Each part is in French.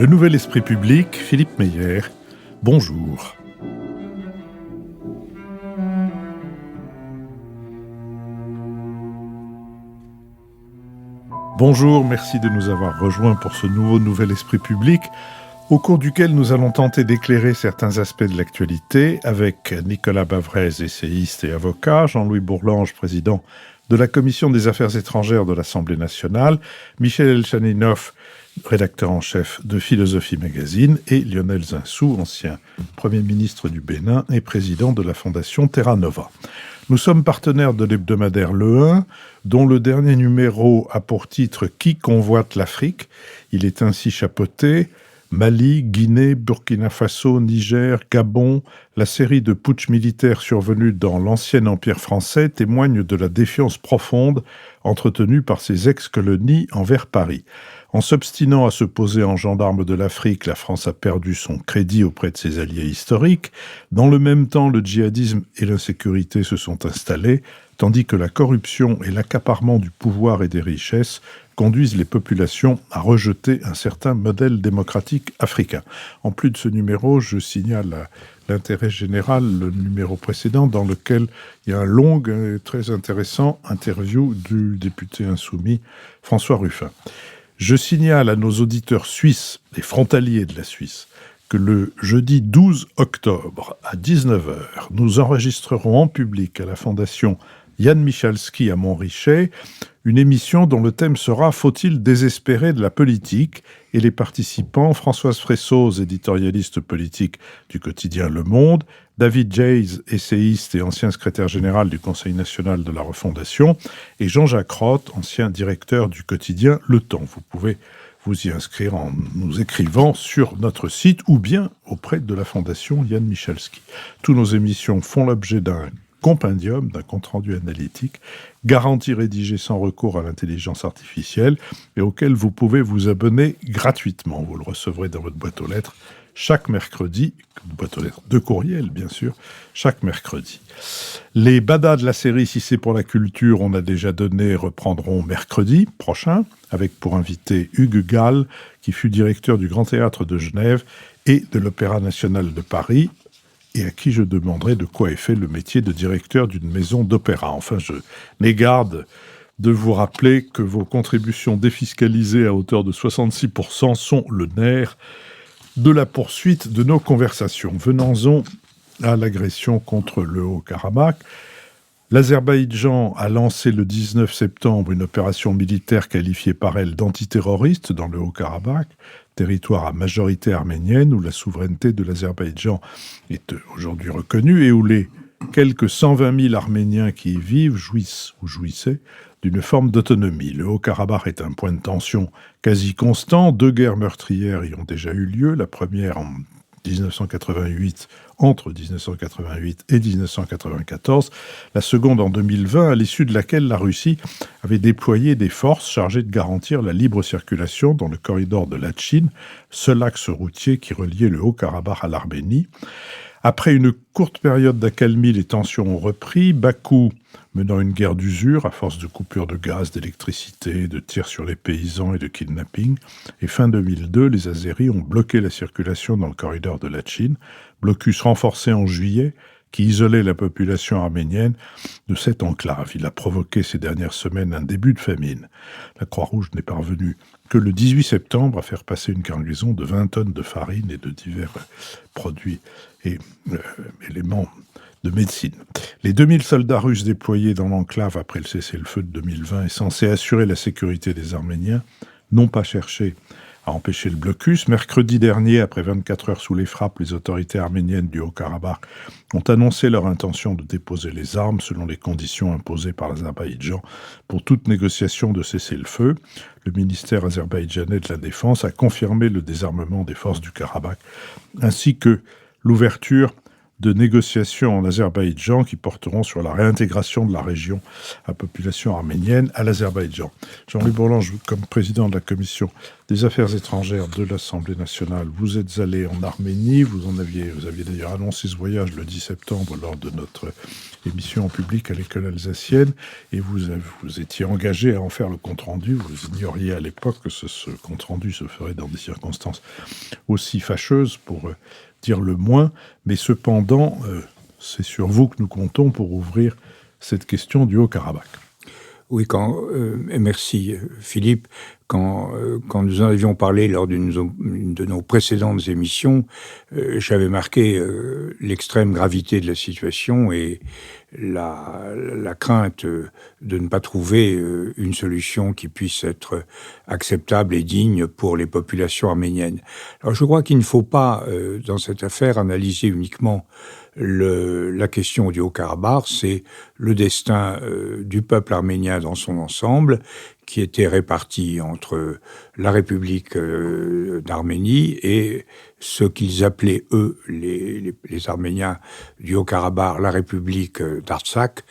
Le Nouvel Esprit Public, Philippe Meyer, bonjour. Bonjour, merci de nous avoir rejoints pour ce nouveau Nouvel Esprit Public, au cours duquel nous allons tenter d'éclairer certains aspects de l'actualité avec Nicolas Bavrez, essayiste et avocat, Jean-Louis Bourlange, président de la Commission des Affaires étrangères de l'Assemblée nationale, Michel Elchaninov, rédacteur en chef de Philosophie Magazine, et Lionel Zinsou, ancien Premier ministre du Bénin et président de la Fondation Terra Nova. Nous sommes partenaires de l'hebdomadaire Le 1, dont le dernier numéro a pour titre « Qui convoite l'Afrique ?» Il est ainsi chapeauté « Mali, Guinée, Burkina Faso, Niger, Gabon, la série de putschs militaires survenus dans l'ancien empire français témoigne de la défiance profonde entretenue par ces ex-colonies envers Paris. En s'obstinant à se poser en gendarme de l'Afrique, la France a perdu son crédit auprès de ses alliés historiques. Dans le même temps, le djihadisme et l'insécurité se sont installés, tandis que la corruption et l'accaparement du pouvoir et des richesses conduisent les populations à rejeter un certain modèle démocratique africain. En plus de ce numéro, je signale l'intérêt général, le numéro précédent, dans lequel il y a un long et très intéressant interview du député insoumis François Ruffin. Je signale à nos auditeurs suisses, les frontaliers de la Suisse, que le jeudi 12 octobre à 19h, nous enregistrerons en public à la Fondation Jan Michalski à Montrichet une émission dont le thème sera « Faut-il désespérer de la politique ?» et les participants Françoise Fressoz, éditorialiste politique du quotidien Le Monde, David Jayes, essayiste et ancien secrétaire général du Conseil national de la refondation, et Jean-Jacques Roth, ancien directeur du quotidien Le Temps. Vous pouvez vous y inscrire en nous écrivant sur notre site ou bien auprès de la Fondation Jan Michalski. Toutes nos émissions font l'objet d'un compendium, d'un compte-rendu analytique, garanti rédigé sans recours à l'intelligence artificielle et auquel vous pouvez vous abonner gratuitement. Vous le recevrez dans votre boîte aux lettres chaque mercredi, boîte aux lettres de courriel bien sûr, chaque mercredi. Les badas de la série Si c'est pour la culture, on a déjà donné, reprendront mercredi prochain, avec pour invité Hugues Gall, qui fut directeur du Grand Théâtre de Genève et de l'Opéra national de Paris, et à qui je demanderai de quoi est fait le métier de directeur d'une maison d'opéra. Enfin, je n'ai garde de vous rappeler que vos contributions défiscalisées à hauteur de 66% sont le nerf de la poursuite de nos conversations. Venons-en à l'agression contre le Haut-Karabakh. L'Azerbaïdjan a lancé le 19 septembre une opération militaire qualifiée par elle d'antiterroriste dans le Haut-Karabakh, territoire à majorité arménienne où la souveraineté de l'Azerbaïdjan est aujourd'hui reconnue et où les quelques 120 000 Arméniens qui y vivent jouissent ou jouissaient d'une forme d'autonomie. Le Haut-Karabakh est un point de tension quasi constant. 2 guerres meurtrières y ont déjà eu lieu. La première en 1988, entre 1988 et 1994, la seconde en 2020, à l'issue de laquelle la Russie avait déployé des forces chargées de garantir la libre circulation dans le corridor de Latchine, seul axe routier qui reliait le Haut-Karabakh à l'Arménie. Après une courte période d'accalmie, les tensions ont repris. Bakou, menant une guerre d'usure à force de coupures de gaz, d'électricité, de tirs sur les paysans et de kidnapping. Et fin 2002, les Azéris ont bloqué la circulation dans le corridor de Latchine, blocus renforcé en juillet qui isolait la population arménienne de cette enclave. Il a provoqué ces dernières semaines un début de famine. La Croix-Rouge n'est parvenue que le 18 septembre à faire passer une cargaison de 20 tonnes de farine et de divers produits et éléments de médecine. Les 2000 soldats russes déployés dans l'enclave après le cessez-le-feu de 2020 et censés assurer la sécurité des Arméniens n'ont pas cherché à empêcher le blocus. Mercredi dernier, après 24 heures sous les frappes, les autorités arméniennes du Haut-Karabakh ont annoncé leur intention de déposer les armes selon les conditions imposées par l'Azerbaïdjan pour toute négociation de cessez-le-feu. Le ministère azerbaïdjanais de la Défense a confirmé le désarmement des forces du Karabakh ainsi que l'ouverture de négociations en Azerbaïdjan qui porteront sur la réintégration de la région à population arménienne à l'Azerbaïdjan. Jean-Louis Bourlanges, comme président de la commission des Affaires étrangères de l'Assemblée nationale, vous êtes allé en Arménie, vous aviez d'ailleurs annoncé ce voyage le 10 septembre lors de notre émission en public à l'école alsacienne, et vous étiez engagé à en faire le compte-rendu. Vous ignoriez à l'époque que ce compte-rendu se ferait dans des circonstances aussi fâcheuses, pour dire le moins, mais cependant, c'est sur vous que nous comptons pour ouvrir cette question du Haut-Karabakh. Oui, merci Philippe. Quand nous en avions parlé lors d'une de nos précédentes émissions, j'avais marqué l'extrême gravité de la situation et la crainte de ne pas trouver une solution qui puisse être acceptable et digne pour les populations arméniennes. Alors je crois qu'il ne faut pas, dans cette affaire, analyser uniquement la question du Haut-Karabakh, c'est le destin du peuple arménien dans son ensemble, qui était réparti entre la République d'Arménie et ce qu'ils appelaient, eux, les Arméniens du Haut-Karabakh, la République d'Artsakh,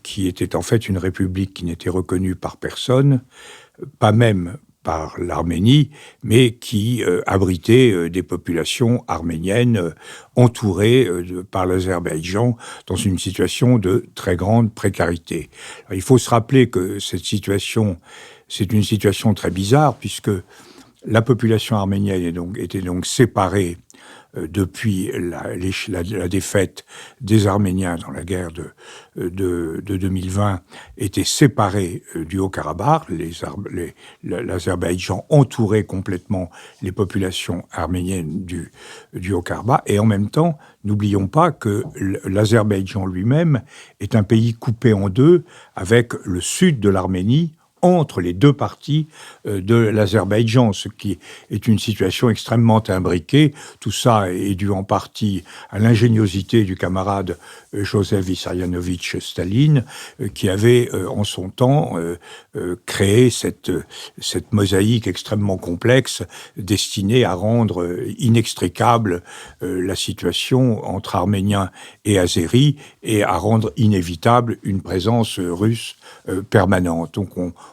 qui était en fait une république qui n'était reconnue par personne, pas même par l'Arménie, mais qui abritait des populations arméniennes entourées par l'Azerbaïdjan dans une situation de très grande précarité. Alors, il faut se rappeler que cette situation, c'est une situation très bizarre, puisque la population arménienne était donc séparée depuis la défaite des Arméniens dans la guerre de 2020, était séparée du Haut-Karabakh. L'Azerbaïdjan entourait complètement les populations arméniennes du Haut-Karabakh. Et en même temps, n'oublions pas que l'Azerbaïdjan lui-même est un pays coupé en deux, avec le sud de l'Arménie entre les deux parties de l'Azerbaïdjan, ce qui est une situation extrêmement imbriquée. Tout ça est dû en partie à l'ingéniosité du camarade Joseph Vissarionovitch Staline, qui avait en son temps créé cette mosaïque extrêmement complexe destinée à rendre inextricable la situation entre Arméniens et Azéris et à rendre inévitable une présence russe permanente. Donc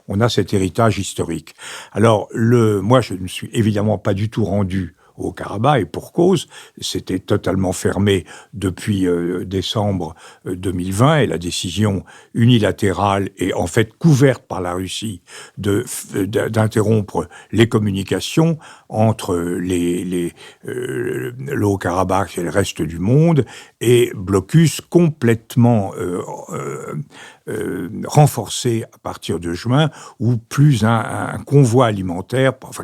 on a cet héritage historique. Alors, moi, je ne suis évidemment pas du tout rendu au Karabakh, et pour cause, c'était totalement fermé depuis décembre 2020, et la décision unilatérale et en fait couverte par la Russie d'interrompre les communications entre le Haut-Karabakh et le reste du monde, et blocus complètement renforcé à partir de juin, où plus un convoi alimentaire, enfin,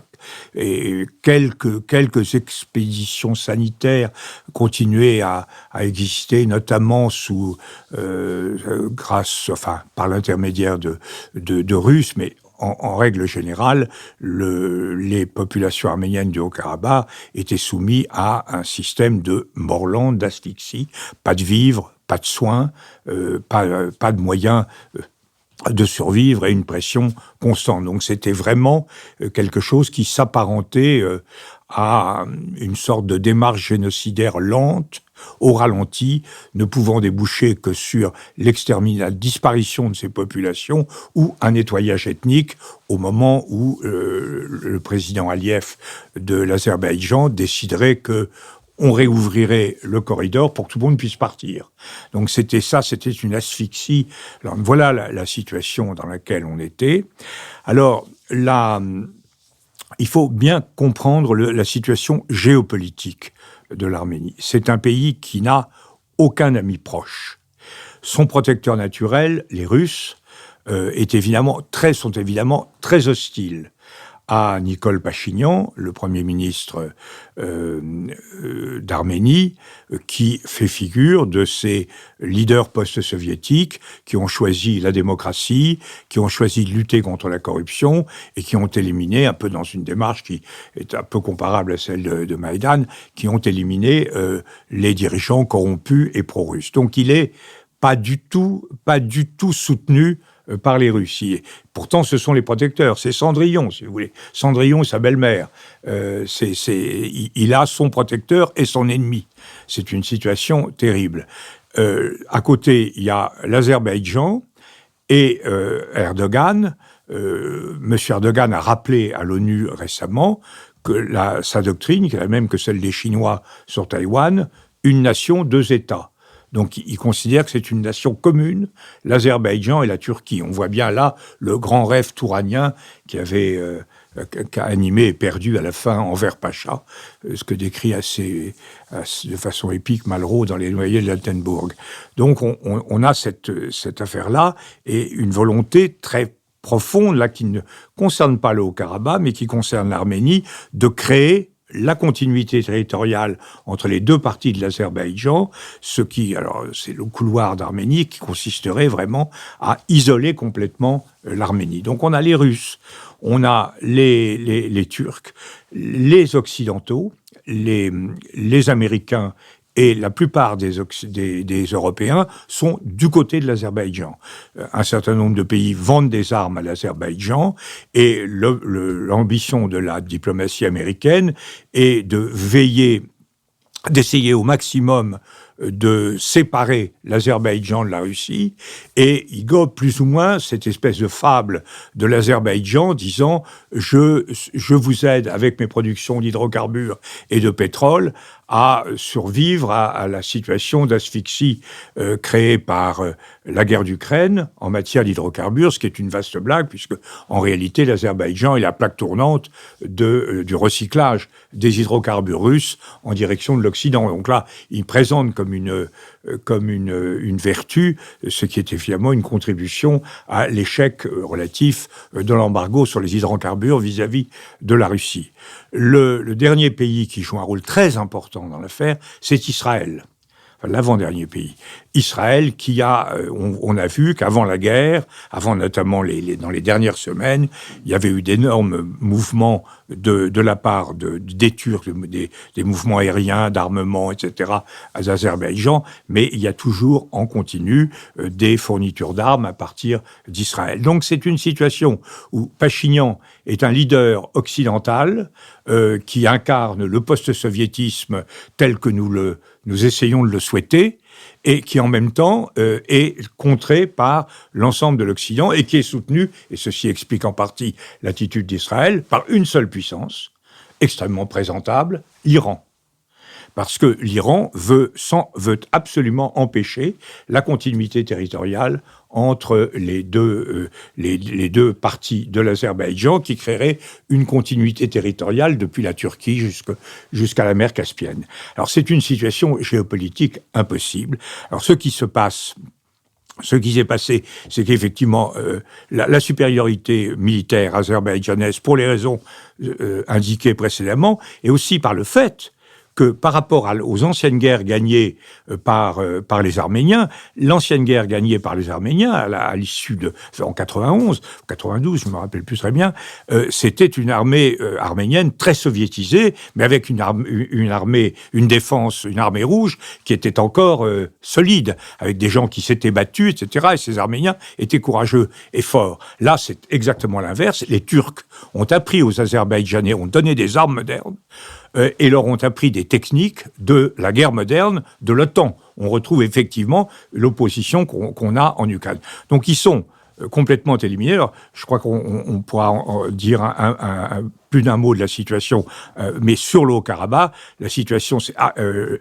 et quelques expéditions sanitaires continuaient à exister, notamment par l'intermédiaire de Russes, mais en règle générale, les populations arméniennes du Haut-Karabakh étaient soumises à un système de morlande, d'asphyxie, pas de vivres, pas de soins, pas de moyens de survivre, et une pression constante. Donc c'était vraiment quelque chose qui s'apparentait à une sorte de démarche génocidaire lente, au ralenti, ne pouvant déboucher que sur la disparition de ces populations ou un nettoyage ethnique, au moment où le président Aliyev de l'Azerbaïdjan déciderait que on réouvrirait le corridor pour que tout le monde puisse partir. Donc c'était une asphyxie. Alors voilà la situation dans laquelle on était. Alors là, il faut bien comprendre la situation géopolitique de l'Arménie. C'est un pays qui n'a aucun ami proche. Son protecteur naturel, les Russes, sont évidemment très hostiles à Nikol Pachinian, le Premier ministre d'Arménie, qui fait figure de ces leaders post-soviétiques qui ont choisi la démocratie, qui ont choisi de lutter contre la corruption et qui ont éliminé, un peu dans une démarche qui est un peu comparable à celle de Maïdan, qui ont éliminé les dirigeants corrompus et pro-russes. Donc il est pas du tout soutenu par les Russes. Pourtant, ce sont les protecteurs. C'est Cendrillon, si vous voulez. Cendrillon et sa belle-mère. Il a son protecteur et son ennemi. C'est une situation terrible. À côté, il y a l'Azerbaïdjan et Erdogan. Monsieur Erdogan a rappelé à l'ONU récemment que sa doctrine, qui est la même que celle des Chinois sur Taïwan, une nation, deux États. Donc, il considère que c'est une nation commune, l'Azerbaïdjan et la Turquie. On voit bien là le grand rêve touranien qui a animé et perdu à la fin Enver Pacha, ce que décrit de façon épique Malraux dans Les Noyers de l'Altenbourg. Donc, on a cette affaire-là et une volonté très profonde, là, qui ne concerne pas le Haut-Karabakh, mais qui concerne l'Arménie, de créer la continuité territoriale entre les deux parties de l'Azerbaïdjan, alors c'est le couloir d'Arménie qui consisterait vraiment à isoler complètement l'Arménie. Donc on a les Russes, on a les Turcs, les Occidentaux, les Américains et la plupart des Européens sont du côté de l'Azerbaïdjan. Un certain nombre de pays vendent des armes à l'Azerbaïdjan et l'ambition de la diplomatie américaine est d'essayer au maximum de séparer l'Azerbaïdjan de la Russie, et il gobe plus ou moins cette espèce de fable de l'Azerbaïdjan disant « je vous aide avec mes productions d'hydrocarbures et de pétrole à survivre à la situation d'asphyxie créée par la guerre d'Ukraine en matière d'hydrocarbures », ce qui est une vaste blague, puisque en réalité l'Azerbaïdjan est la plaque tournante du recyclage des hydrocarbures russes en direction de l'Occident. Donc là, il présente comme une vertu, ce qui était finalement une contribution à l'échec relatif de l'embargo sur les hydrocarbures vis-à-vis de la Russie. Le dernier pays qui joue un rôle très important dans l'affaire, c'est Israël. L'avant-dernier pays. Israël qui on a vu qu'avant la guerre, avant notamment dans les dernières semaines, il y avait eu d'énormes mouvements de la part des Turcs, des mouvements aériens, d'armement, etc., à l'Azerbaïdjan, mais il y a toujours en continu des fournitures d'armes à partir d'Israël. Donc c'est une situation où Pachinian est un leader occidental qui incarne le post-soviétisme tel que nous essayons de le souhaiter, et qui en même temps est contré par l'ensemble de l'Occident et qui est soutenu, et ceci explique en partie l'attitude d'Israël, par une seule puissance, extrêmement présentable, l'Iran. Parce que l'Iran veut absolument empêcher la continuité territoriale entre les deux parties de l'Azerbaïdjan, qui créerait une continuité territoriale depuis la Turquie jusqu'à la mer Caspienne. Alors c'est une situation géopolitique impossible. Alors ce qui s'est passé, c'est qu'effectivement, la supériorité militaire azerbaïdjanaise, pour les raisons indiquées précédemment, et aussi par le fait que par rapport aux anciennes guerres gagnées par les Arméniens, l'ancienne guerre gagnée par les Arméniens à l'issue en 91, 92, je me rappelle plus très bien, c'était une armée arménienne très soviétisée, mais avec une armée rouge qui était encore solide, avec des gens qui s'étaient battus, etc. Et ces Arméniens étaient courageux et forts. Là, c'est exactement l'inverse. Les Turcs ont appris aux Azerbaïdjanais, ont donné des armes modernes, et leur ont appris des techniques de la guerre moderne de l'OTAN. On retrouve effectivement l'opposition qu'on a en Ukraine. Donc ils sont complètement éliminés. Alors, je crois qu'on pourra en dire plus d'un mot de la situation, mais sur le Haut-Karabakh, la situation,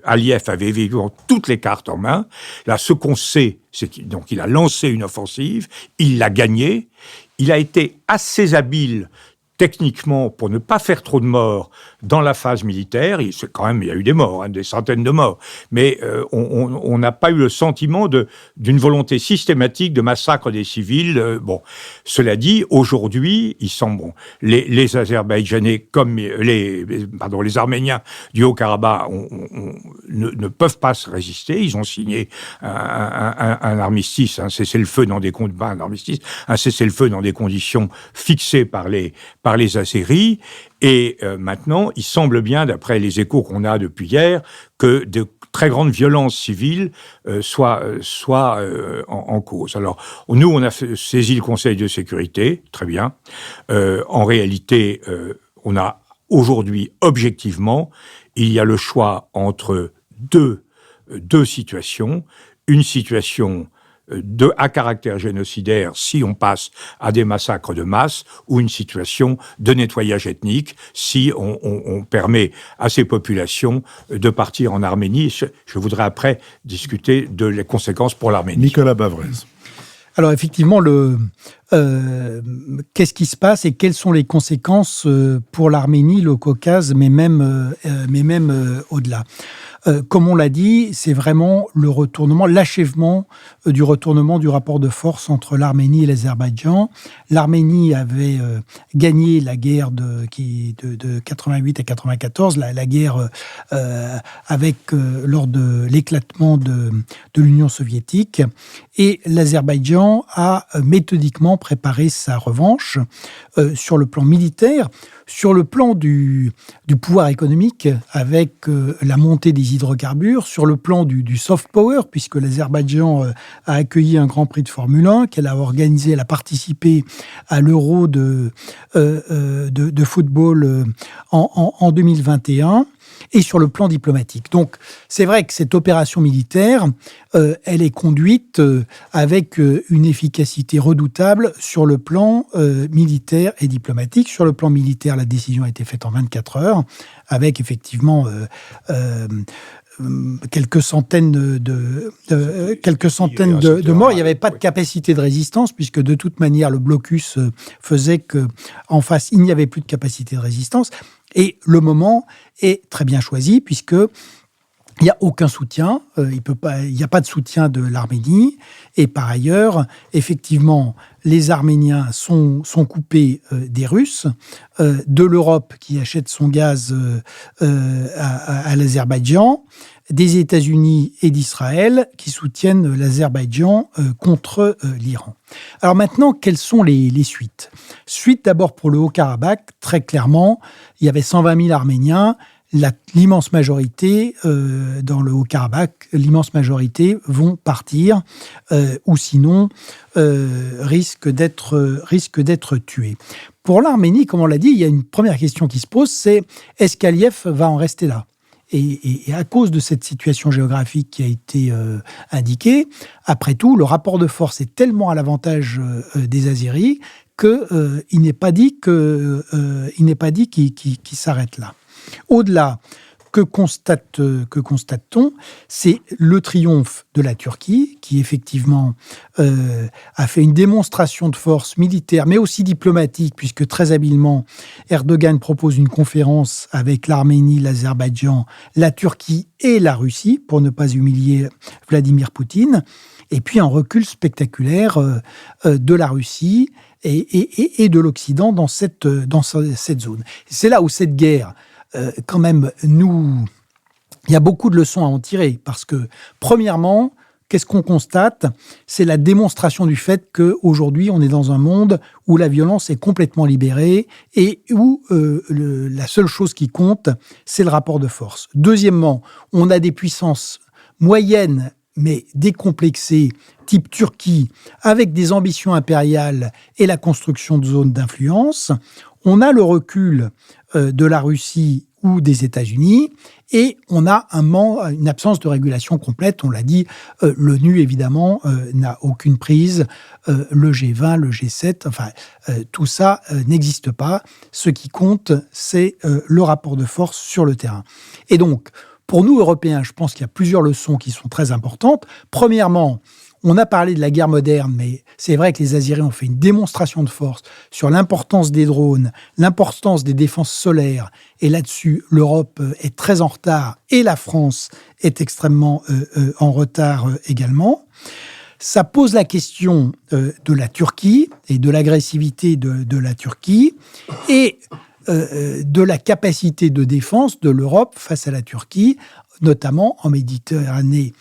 Aliyev avait évidemment toutes les cartes en main. Là, ce qu'on sait, c'est qu'il a lancé une offensive, il l'a gagnée, il a été assez habile techniquement, pour ne pas faire trop de morts dans la phase militaire, il y a eu des morts, des centaines de morts, mais on n'a pas eu le sentiment d'une volonté systématique de massacre des civils. Cela dit, aujourd'hui, il semble, les Azerbaïdjanais comme les Arméniens du Haut-Karabakh ne peuvent pas se résister. Ils ont signé un armistice, un cessez-le-feu dans des conditions fixées par les Azéris, et maintenant, il semble bien, d'après les échos qu'on a depuis hier, que très grande violence civile soit en cause. Alors, nous, on a saisi le Conseil de sécurité, très bien. En réalité, on a aujourd'hui, objectivement, il y a le choix entre deux situations. Une situation à caractère génocidaire si on passe à des massacres de masse, ou une situation de nettoyage ethnique si on permet à ces populations de partir en Arménie. Je voudrais après discuter de les conséquences pour l'Arménie. Nicolas Bavrez. Alors effectivement, qu'est-ce qui se passe et quelles sont les conséquences pour l'Arménie, le Caucase, mais même au-delà. Comme on l'a dit, c'est vraiment l'achèvement du retournement du rapport de force entre l'Arménie et l'Azerbaïdjan. L'Arménie avait gagné la guerre de 88 à 94, la guerre lors de l'éclatement de l'Union soviétique, et l'Azerbaïdjan a méthodiquement préparé sa revanche sur le plan militaire, sur le plan du pouvoir économique, avec la montée des hydrocarbures, sur le plan du soft power, puisque l'Azerbaïdjan a accueilli un Grand Prix de Formule 1, qu'elle a organisé, elle a participé à l'Euro de football en 2021, et sur le plan diplomatique. Donc, c'est vrai que cette opération militaire, elle est conduite avec une efficacité redoutable sur le plan militaire et diplomatique. Sur le plan militaire, la décision a été faite en 24 heures, avec effectivement quelques centaines de morts. Il n'y avait pas de capacité de résistance, puisque de toute manière, le blocus faisait qu'en face, il n'y avait plus de capacité de résistance. Et le moment est très bien choisi, puisque il n'y a aucun soutien, il n'y a pas de soutien de l'Arménie, et par ailleurs, effectivement, les Arméniens sont coupés des Russes, de l'Europe qui achète son gaz à l'Azerbaïdjan, des États-Unis et d'Israël qui soutiennent l'Azerbaïdjan contre l'Iran. Alors maintenant, quelles sont les suites ? Suite d'abord pour le Haut-Karabakh, très clairement, il y avait 120 000 Arméniens. L'immense majorité dans le Haut-Karabakh, l'immense majorité vont partir ou sinon risquent d'être tués. Pour l'Arménie, comme on l'a dit, il y a une première question qui se pose, c'est est-ce qu'Aliyev va en rester là ? Et à cause de cette situation géographique qui a été indiquée, après tout, le rapport de force est tellement à l'avantage des Azéris qu'il n'est pas dit qu'il s'arrête là. Au-delà, que constate-t-on ? C'est le triomphe de la Turquie, qui effectivement a fait une démonstration de force militaire, mais aussi diplomatique, puisque très habilement, Erdogan propose une conférence avec l'Arménie, l'Azerbaïdjan, la Turquie et la Russie, pour ne pas humilier Vladimir Poutine, et puis un recul spectaculaire de la Russie et de l'Occident dans cette zone. C'est là où cette guerre, quand même, il y a beaucoup de leçons à en tirer, parce que, premièrement, qu'est-ce qu'on constate ? C'est la démonstration du fait qu'aujourd'hui, on est dans un monde où la violence est complètement libérée et où la seule chose qui compte, c'est le rapport de force. Deuxièmement, on a des puissances moyennes, mais décomplexées, type Turquie, avec des ambitions impériales et la construction de zones d'influence. On a le recul de la Russie ou des États-Unis, et on a une absence de régulation complète. On l'a dit, l'ONU, évidemment, n'a aucune prise. Le G20, le G7, enfin, tout ça n'existe pas. Ce qui compte, c'est le rapport de force sur le terrain. Et donc, pour nous, Européens, je pense qu'il y a plusieurs leçons qui sont très importantes. Premièrement, on a parlé de la guerre moderne, mais c'est vrai que les Azéris ont fait une démonstration de force sur l'importance des drones, l'importance des défenses solaires. Et là-dessus, l'Europe est très en retard et la France est extrêmement en retard également. Ça pose la question de la Turquie et de l'agressivité de la Turquie et de la capacité de défense de l'Europe face à la Turquie, notamment en Méditerranée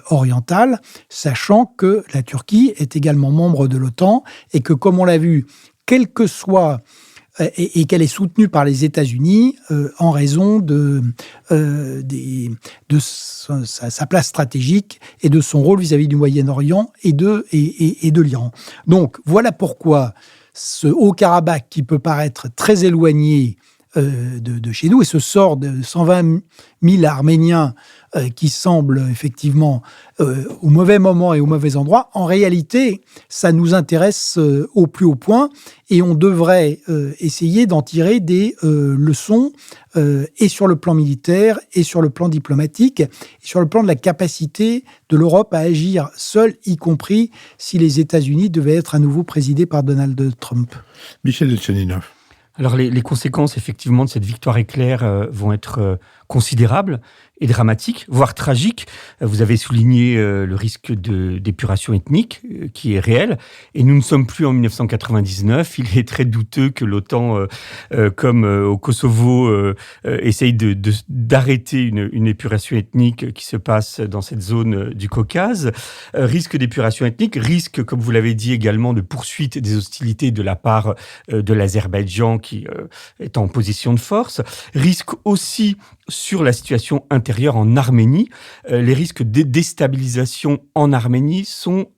orientale, sachant que la Turquie est également membre de l'OTAN et que, comme on l'a vu, quelle que soit et qu'elle est soutenue par les États-Unis en raison de sa place stratégique et de son rôle vis-à-vis du Moyen-Orient et de l'Iran. Donc, voilà pourquoi ce Haut-Karabakh, qui peut paraître très éloigné de chez nous, et ce sort de 120 000 Arméniens qui semble effectivement au mauvais moment et au mauvais endroit, en réalité, ça nous intéresse au plus haut point, et on devrait essayer d'en tirer des leçons et sur le plan militaire, et sur le plan diplomatique, et sur le plan de la capacité de l'Europe à agir seule, y compris si les États-Unis devaient être à nouveau présidés par Donald Trump. Michel Elchaninov. Alors les conséquences effectivement de cette victoire éclair vont être considérables et dramatiques, voire tragiques. Vous avez souligné le risque d'épuration ethnique qui est réel, et nous ne sommes plus en 1999. Il est très douteux que l'OTAN, comme au Kosovo, essaye d'arrêter une épuration ethnique qui se passe dans cette zone du Caucase. Risque d'épuration ethnique, risque, comme vous l'avez dit également, de poursuite des hostilités de la part de l'Azerbaïdjan qui est en position de force. Risque aussi sur la situation intérieure en Arménie. Les risques de déstabilisation en Arménie sont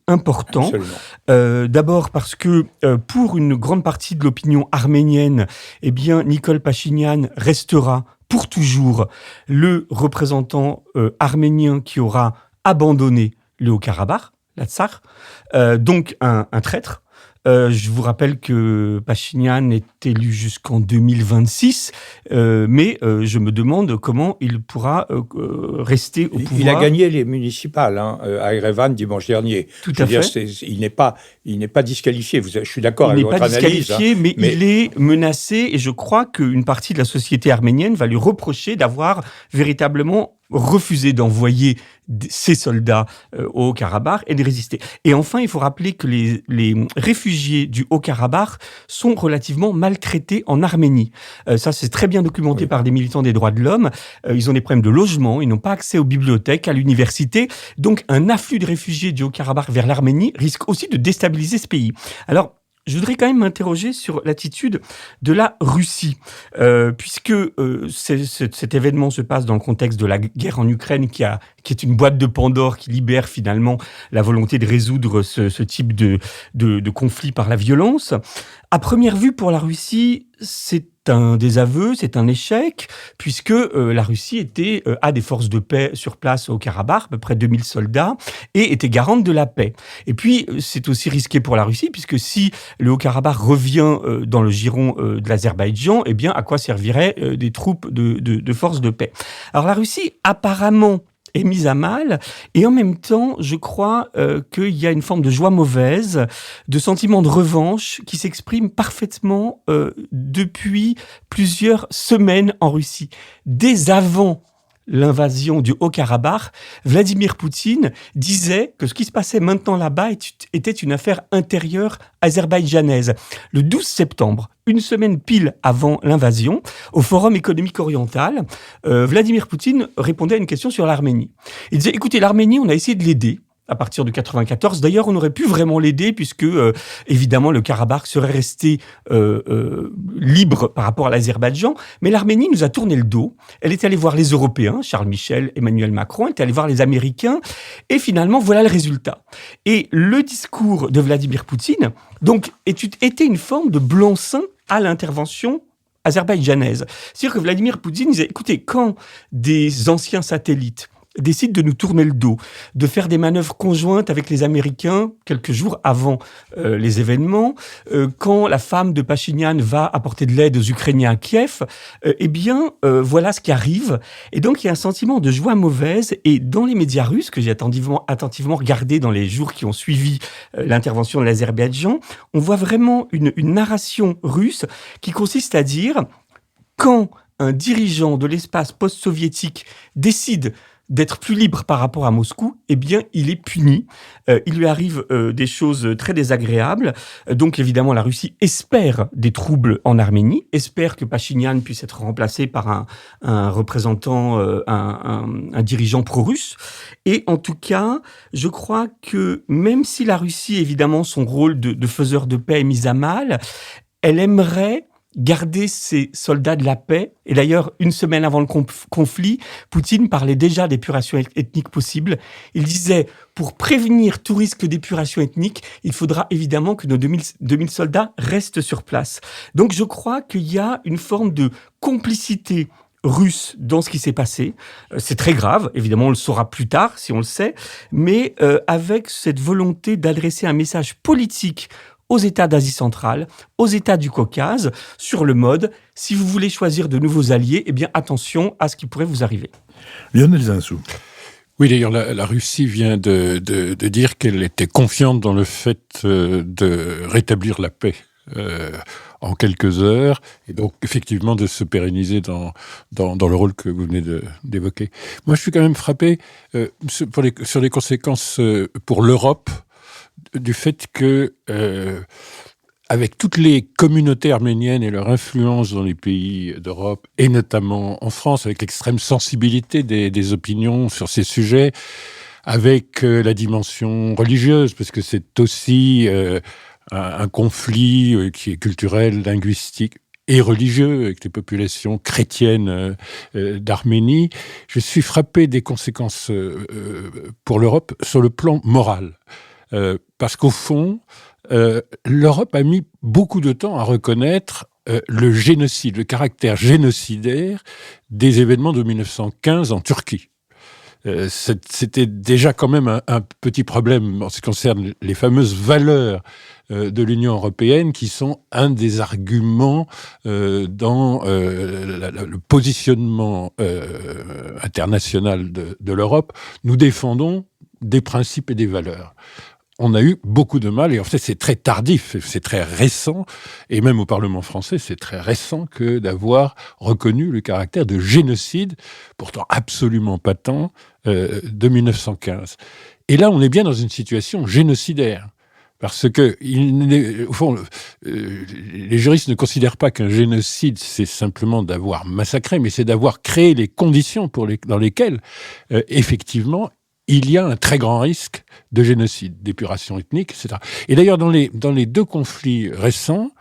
importants. D'abord parce que pour une grande partie de l'opinion arménienne, eh bien, Nikol Pachinian restera pour toujours le représentant arménien qui aura abandonné le Haut-Karabakh, l'Artsakh, donc un traître. Je vous rappelle que Pachinian est élu jusqu'en 2026, mais je me demande comment il pourra rester au pouvoir. Il a gagné les municipales à Erevan dimanche dernier. Tout à fait. Il n'est pas disqualifié. Je suis d'accord avec votre analyse. Il n'est pas disqualifié, mais il est menacé, et je crois qu'une partie de la société arménienne va lui reprocher d'avoir véritablement refusé d'envoyer ses soldats au Haut-Karabakh et de résister. Et enfin, il faut rappeler que les réfugiés du Haut-Karabakh sont relativement maltraités en Arménie. Ça, c'est très bien documenté par des militants des droits de l'homme. Ils ont des problèmes de logement, ils n'ont pas accès aux bibliothèques, à l'université. Donc, un afflux de réfugiés du Haut-Karabakh vers l'Arménie risque aussi de déstabiliser ce pays. Alors, je voudrais quand même m'interroger sur l'attitude de la Russie, puisque cet événement se passe dans le contexte de la guerre en Ukraine, qui est une boîte de Pandore qui libère finalement la volonté de résoudre ce type de conflit par la violence. À première vue, pour la Russie, c'est un désaveu, c'est un échec, puisque la Russie a des forces de paix sur place au Karabakh, à peu près 2000 soldats, et était garante de la paix. Et puis, c'est aussi risqué pour la Russie, puisque si le Haut-Karabakh revient dans le giron de l'Azerbaïdjan, eh bien, à quoi serviraient des troupes de forces de paix? Alors, la Russie, apparemment, est mise à mal, et en même temps, je crois qu'il y a une forme de joie mauvaise, de sentiment de revanche qui s'exprime parfaitement depuis plusieurs semaines en Russie. Dès avant l'invasion du Haut-Karabakh, Vladimir Poutine disait que ce qui se passait maintenant là-bas était une affaire intérieure azerbaïdjanaise. Le 12 septembre, une semaine pile avant l'invasion, au Forum économique oriental, Vladimir Poutine répondait à une question sur l'Arménie. Il disait, écoutez, l'Arménie, on a essayé de l'aider à partir de 94. D'ailleurs, on aurait pu vraiment l'aider puisque, évidemment, le Karabakh serait resté libre par rapport à l'Azerbaïdjan. Mais l'Arménie nous a tourné le dos. Elle est allée voir les Européens, Charles Michel, Emmanuel Macron, elle est allée voir les Américains. Et finalement, voilà le résultat. Et le discours de Vladimir Poutine, donc, était une forme de blanc-seing à l'intervention azerbaïdjanaise. C'est-à-dire que Vladimir Poutine disait, écoutez, quand des anciens satellites décide de nous tourner le dos, de faire des manœuvres conjointes avec les Américains quelques jours avant les événements, quand la femme de Pachinian va apporter de l'aide aux Ukrainiens à Kiev, voilà ce qui arrive. Et donc, il y a un sentiment de joie mauvaise. Et dans les médias russes, que j'ai attentivement regardé dans les jours qui ont suivi l'intervention de l'Azerbaïdjan, on voit vraiment une narration russe qui consiste à dire, quand un dirigeant de l'espace post-soviétique décide d'être plus libre par rapport à Moscou, eh bien, il est puni. Il lui arrive des choses très désagréables. Donc, évidemment, la Russie espère des troubles en Arménie, espère que Pachinian puisse être remplacé par un représentant, un dirigeant pro-russe. Et en tout cas, je crois que même si la Russie, évidemment, son rôle de faiseur de paix est mis à mal, elle aimerait garder ses soldats de la paix. Et d'ailleurs, une semaine avant le conflit, Poutine parlait déjà d'épuration ethnique possible. Il disait, pour prévenir tout risque d'épuration ethnique, il faudra évidemment que nos 2000 soldats restent sur place. Donc je crois qu'il y a une forme de complicité russe dans ce qui s'est passé. C'est très grave, évidemment on le saura plus tard si on le sait, mais avec cette volonté d'adresser un message politique aux États d'Asie centrale, aux États du Caucase, sur le mode, si vous voulez choisir de nouveaux alliés, eh bien attention à ce qui pourrait vous arriver. Lionel Zinsou. Oui, d'ailleurs, la Russie vient de dire qu'elle était confiante dans le fait de rétablir la paix en quelques heures, et donc effectivement de se pérenniser dans le rôle que vous venez d'évoquer. Moi, je suis quand même frappé sur les conséquences pour l'Europe du fait que, avec toutes les communautés arméniennes et leur influence dans les pays d'Europe, et notamment en France, avec l'extrême sensibilité des opinions sur ces sujets, avec la dimension religieuse, parce que c'est aussi un conflit qui est culturel, linguistique et religieux, avec les populations chrétiennes d'Arménie, je suis frappé des conséquences pour l'Europe sur le plan moral. Parce qu'au fond, l'Europe a mis beaucoup de temps à reconnaître le génocide, le caractère génocidaire des événements de 1915 en Turquie. C'était déjà quand même un petit problème en ce qui concerne les fameuses valeurs de l'Union européenne, qui sont un des arguments dans le positionnement international de l'Europe. Nous défendons des principes et des valeurs. On a eu beaucoup de mal, et en fait c'est très tardif, c'est très récent, et même au Parlement français c'est très récent que d'avoir reconnu le caractère de génocide, pourtant absolument patent, de 1915. Et là on est bien dans une situation génocidaire, parce que au fond, les juristes ne considèrent pas qu'un génocide c'est simplement d'avoir massacré, mais c'est d'avoir créé les conditions dans lesquelles effectivement il y a un très grand risque de génocide, d'épuration ethnique, etc. Et d'ailleurs, dans les deux conflits récents,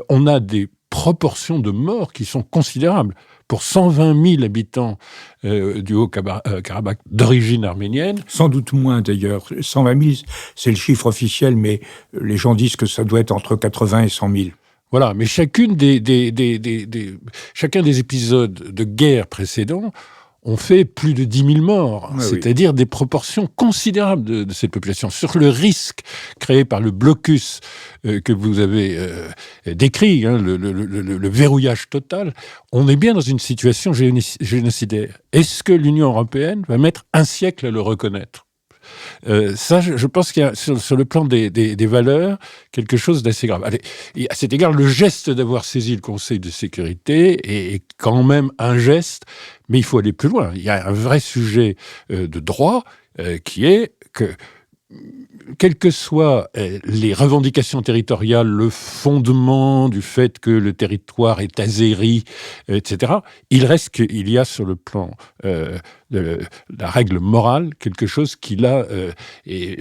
on a des proportions de morts qui sont considérables. Pour 120 000 habitants du Haut-Karabakh d'origine arménienne. Sans doute moins, d'ailleurs. 120 000, c'est le chiffre officiel, mais les gens disent que ça doit être entre 80 et 100 000. Voilà, mais chacun des épisodes de guerre précédents ont fait plus de 10 000 morts, c'est-à-dire des proportions considérables de cette population. Sur le risque créé par le blocus que vous avez décrit, le verrouillage total, on est bien dans une situation génocidaire. Est-ce que l'Union européenne va mettre un siècle à le reconnaître ? Ça, je pense qu'il y a sur le plan des valeurs quelque chose d'assez grave. Allez, et à cet égard, le geste d'avoir saisi le Conseil de sécurité est quand même un geste, mais il faut aller plus loin. Il y a un vrai sujet de droit qui est que, quelles que soient les revendications territoriales, le fondement du fait que le territoire est azéri, etc., il reste qu'il y a sur le plan de la règle morale quelque chose qui là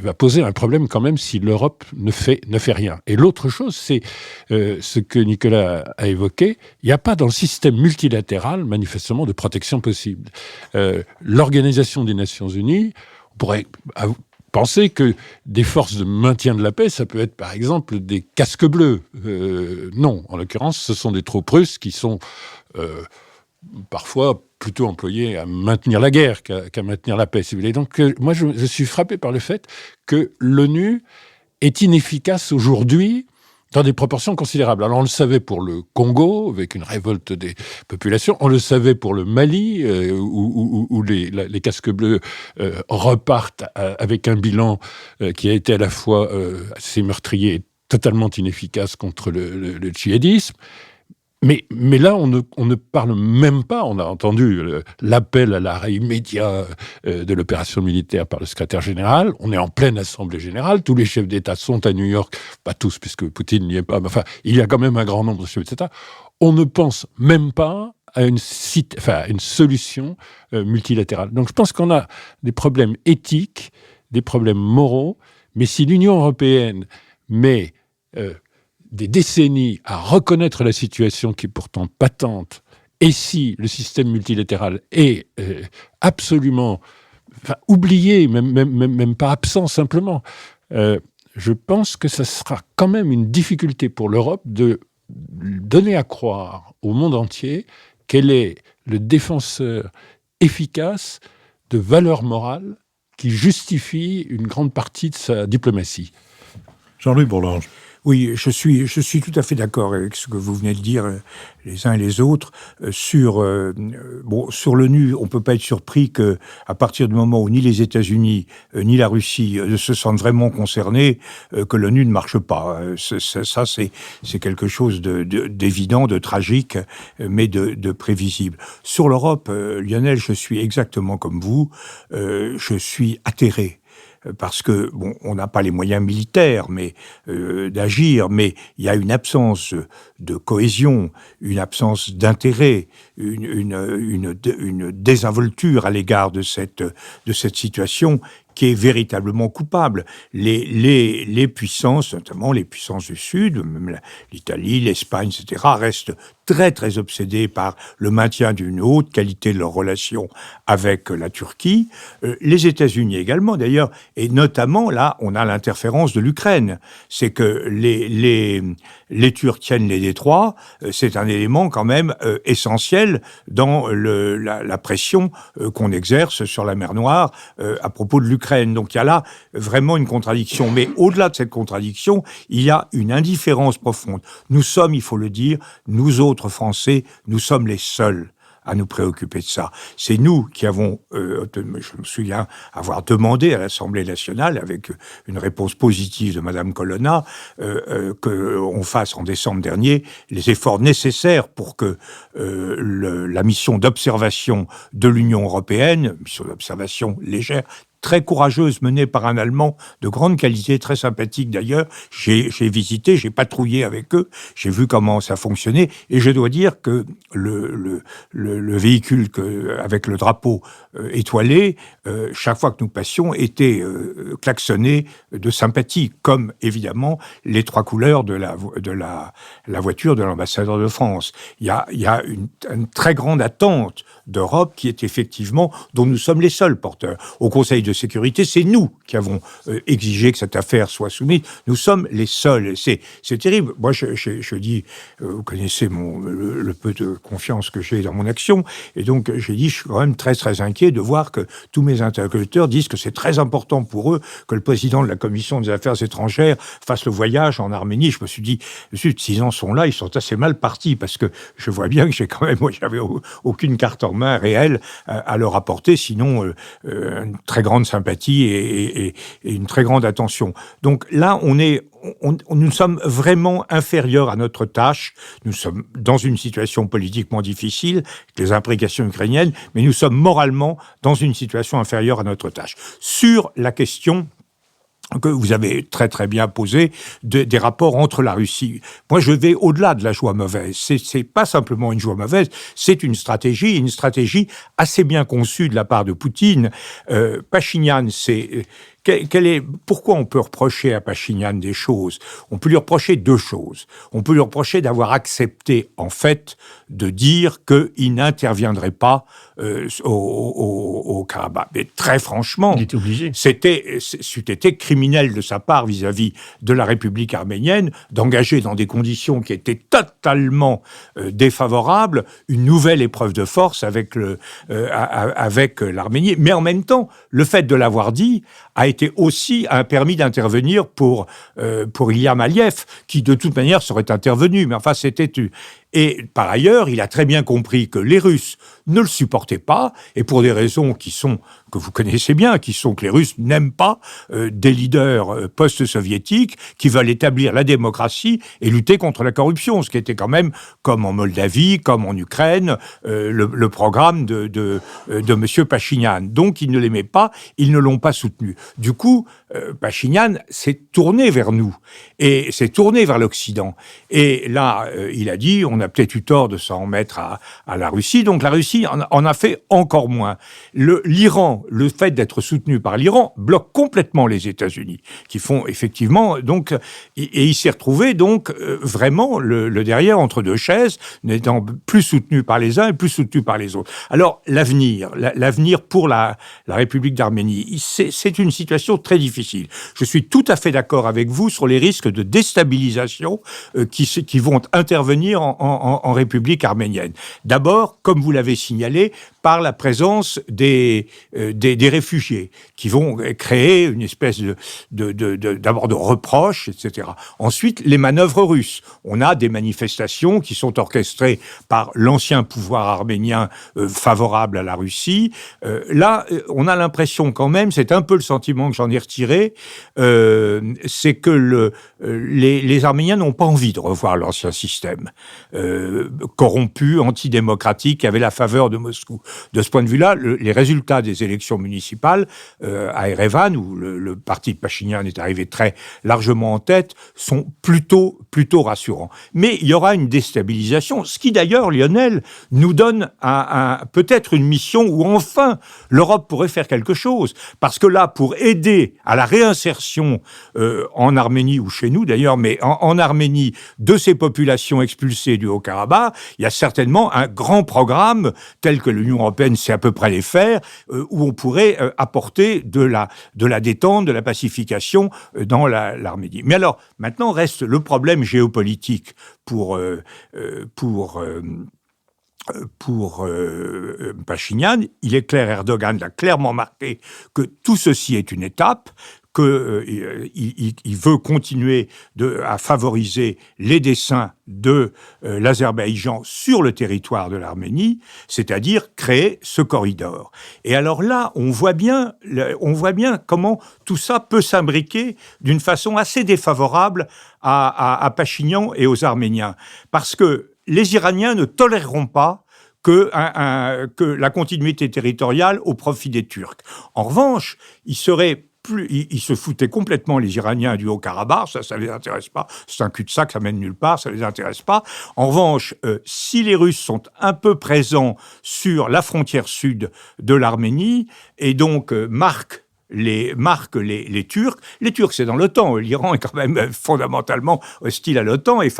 va poser un problème quand même si l'Europe ne fait rien. Et l'autre chose, c'est ce que Nicolas a évoqué, il n'y a pas dans le système multilatéral manifestement de protection possible. L'Organisation des Nations Unies, on pourrait penser que des forces de maintien de la paix, ça peut être par exemple des casques bleus. Non, en l'occurrence, ce sont des troupes russes qui sont parfois plutôt employées à maintenir la guerre qu'à maintenir la paix, si vous voulez. Donc moi, je suis frappé par le fait que l'ONU est inefficace aujourd'hui dans des proportions considérables. Alors on le savait pour le Congo, avec une révolte des populations, on le savait pour le Mali, où les casques bleus repartent avec un bilan qui a été à la fois assez meurtrier et totalement inefficace contre le djihadisme. Mais là, on ne parle même pas, on a entendu l'appel à l'arrêt immédiat de l'opération militaire par le secrétaire général, on est en pleine assemblée générale, tous les chefs d'État sont à New York, pas tous, puisque Poutine n'y est pas, mais enfin, il y a quand même un grand nombre de chefs d'État. On ne pense même pas à une solution multilatérale. Donc je pense qu'on a des problèmes éthiques, des problèmes moraux, mais si l'Union européenne met des décennies à reconnaître la situation qui est pourtant patente, et si le système multilatéral est absolument oublié, même pas absent simplement, je pense que ça sera quand même une difficulté pour l'Europe de donner à croire au monde entier qu'elle est le défenseur efficace de valeurs morales qui justifient une grande partie de sa diplomatie. Jean-Louis Bourlanges. Oui, je suis tout à fait d'accord avec ce que vous venez de dire les uns et les autres sur l'ONU. On peut pas être surpris que à partir du moment où ni les États-Unis ni la Russie se sentent vraiment concernés, que l'ONU ne marche pas. Ça c'est quelque chose d'évident, de tragique, mais de prévisible. Sur l'Europe, Lionel, je suis exactement comme vous. Je suis atterré. Parce que, bon, on n'a pas les moyens militaires d'agir, mais il y a une absence de cohésion, une absence d'intérêt, une désinvolture à l'égard de cette situation qui est véritablement coupable. Les puissances, notamment les puissances du Sud, même l'Italie, l'Espagne, etc., restent très, très obsédées par le maintien d'une haute qualité de leurs relations avec la Turquie. Les États-Unis également, d'ailleurs, et notamment, là, on a l'interférence de l'Ukraine. C'est que les Turcs tiennent les détroits, c'est un élément quand même essentiel dans la pression qu'on exerce sur la mer Noire à propos de l'Ukraine. Donc il y a là vraiment une contradiction. Mais au-delà de cette contradiction, il y a une indifférence profonde. Nous sommes, il faut le dire, nous autres Français, nous sommes les seuls à nous préoccuper de ça. C'est nous qui avons, je me souviens avoir demandé à l'Assemblée nationale, avec une réponse positive de Madame Colonna, qu'on fasse en décembre dernier les efforts nécessaires pour que la mission d'observation de l'Union européenne, mission d'observation légère, très courageuse, menée par un Allemand de grande qualité, très sympathique d'ailleurs. J'ai visité, j'ai patrouillé avec eux, j'ai vu comment ça fonctionnait, et je dois dire que le véhicule avec le drapeau étoilé, chaque fois que nous passions, était klaxonné de sympathie, comme évidemment les trois couleurs de la voiture de l'ambassadeur de France. Il y a une très grande attente d'Europe qui est effectivement, dont nous sommes les seuls porteurs. Au Conseil de sécurité, c'est nous qui avons exigé que cette affaire soit soumise. Nous sommes les seuls. C'est terrible. Moi, je dis, vous connaissez le peu de confiance que j'ai dans mon action, et donc j'ai dit, je suis quand même très très inquiet de voir que tous mes interlocuteurs disent que c'est très important pour eux que le président de la Commission des Affaires étrangères fasse le voyage en Arménie. Je me suis dit, s'ils en sont là, ils sont assez mal partis, parce que je vois bien que j'avais aucune carte en main réelle à leur apporter, sinon une très grande sympathie et une très grande attention. Donc là, nous sommes vraiment inférieurs à notre tâche. Nous sommes dans une situation politiquement difficile, avec les implications ukrainiennes, mais nous sommes moralement dans une situation inférieure à notre tâche. Sur la question que vous avez très très bien posé des rapports entre la Russie. Moi, je vais au-delà de la joie mauvaise. C'est pas simplement une joie mauvaise, c'est une stratégie assez bien conçue de la part de Poutine. Pachinian, pourquoi on peut reprocher à Pachinian des choses ? On peut lui reprocher deux choses. On peut lui reprocher d'avoir accepté, en fait, de dire qu'il n'interviendrait pas au Karabakh. Mais très franchement, il était obligé. C'eût été criminel de sa part vis-à-vis de la République arménienne d'engager dans des conditions qui étaient totalement défavorables une nouvelle épreuve de force avec l'Arménie. Mais en même temps, le fait de l'avoir dit a été aussi un permis d'intervenir pour Ilham Aliyev, qui de toute manière serait intervenu. Mais enfin, c'était... Et par ailleurs, il a très bien compris que les Russes ne le supportaient pas, et pour des raisons que vous connaissez bien, qui sont que les Russes n'aiment pas des leaders post-soviétiques qui veulent établir la démocratie et lutter contre la corruption, ce qui était quand même, comme en Moldavie, comme en Ukraine, le programme de M. Pachinian. Donc, ils ne l'aimaient pas, ils ne l'ont pas soutenu. Du coup, Pachinian s'est tourné vers nous, et s'est tourné vers l'Occident. Et là, il a dit, on a a peut-être eu tort de s'en remettre à la Russie. Donc la Russie en a fait encore moins. L'Iran, le fait d'être soutenu par l'Iran, bloque complètement les États-Unis, qui font effectivement donc, et il s'est retrouvé donc vraiment le derrière entre deux chaises, n'étant plus soutenu par les uns et plus soutenu par les autres. Alors l'avenir pour la République d'Arménie, c'est une situation très difficile. Je suis tout à fait d'accord avec vous sur les risques de déstabilisation qui vont intervenir en République arménienne. D'abord, comme vous l'avez signalé, par la présence des réfugiés qui vont créer une espèce d'abord de reproches, etc. Ensuite, les manœuvres russes. On a des manifestations qui sont orchestrées par l'ancien pouvoir arménien favorable à la Russie. Là, on a l'impression quand même, c'est un peu le sentiment que j'en ai retiré, c'est que les Arméniens n'ont pas envie de revoir l'ancien système corrompu, antidémocratique, qui avait la faveur de Moscou. De ce point de vue-là, les résultats des élections municipales à Erevan, où le parti de Pachinian est arrivé très largement en tête, sont plutôt rassurants. Mais il y aura une déstabilisation, ce qui d'ailleurs, Lionel, nous donne peut-être une mission où enfin l'Europe pourrait faire quelque chose. Parce que là, pour aider à la réinsertion en Arménie, ou chez nous d'ailleurs, mais en Arménie, de ces populations expulsées du Haut-Karabakh, il y a certainement un grand programme, tel que l'Union européenne sait à peu près les faire, où on pourrait apporter de la détente, de la pacification dans l'Arménie. Mais alors, maintenant reste le problème géopolitique pour Pachinian. Il est clair, Erdogan l'a clairement marqué, que tout ceci est une étape, qu'il veut continuer à favoriser les desseins de l'Azerbaïdjan sur le territoire de l'Arménie, c'est-à-dire créer ce corridor. Et alors là, on voit bien comment tout ça peut s'imbriquer d'une façon assez défavorable à Pachinian et aux Arméniens. Parce que les Iraniens ne toléreront pas que la continuité territoriale au profit des Turcs. En revanche, ils se foutaient complètement, les Iraniens, du Haut-Karabakh, ça les intéresse pas, c'est un cul-de-sac, ça mène nulle part, ça les intéresse pas. En revanche, si les Russes sont un peu présents sur la frontière sud de l'Arménie, et donc marquent les Turcs. Les Turcs, c'est dans l'OTAN. L'Iran est quand même fondamentalement hostile à l'OTAN et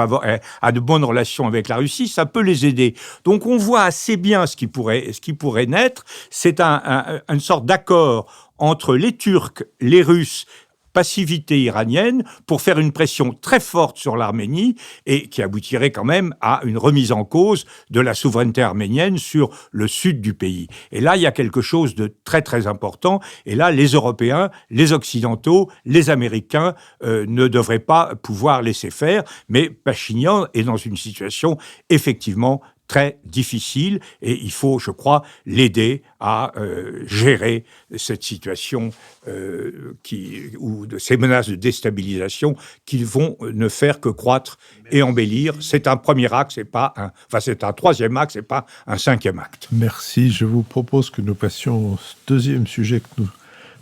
a de bonnes relations avec la Russie. Ça peut les aider. Donc, on voit assez bien ce qui pourrait naître. C'est une sorte d'accord entre les Turcs, les Russes, passivité iranienne, pour faire une pression très forte sur l'Arménie et qui aboutirait quand même à une remise en cause de la souveraineté arménienne sur le sud du pays. Et là, il y a quelque chose de très très important. Et là, les Européens, les Occidentaux, les Américains ne devraient pas pouvoir laisser faire. Mais Pachinian est dans une situation effectivement très difficile et il faut, je crois, l'aider à gérer cette situation ou de ces menaces de déstabilisation qui vont ne faire que croître et embellir. C'est un premier acte, c'est un troisième acte, c'est pas un cinquième acte. Merci. Je vous propose que nous passions au deuxième sujet que nous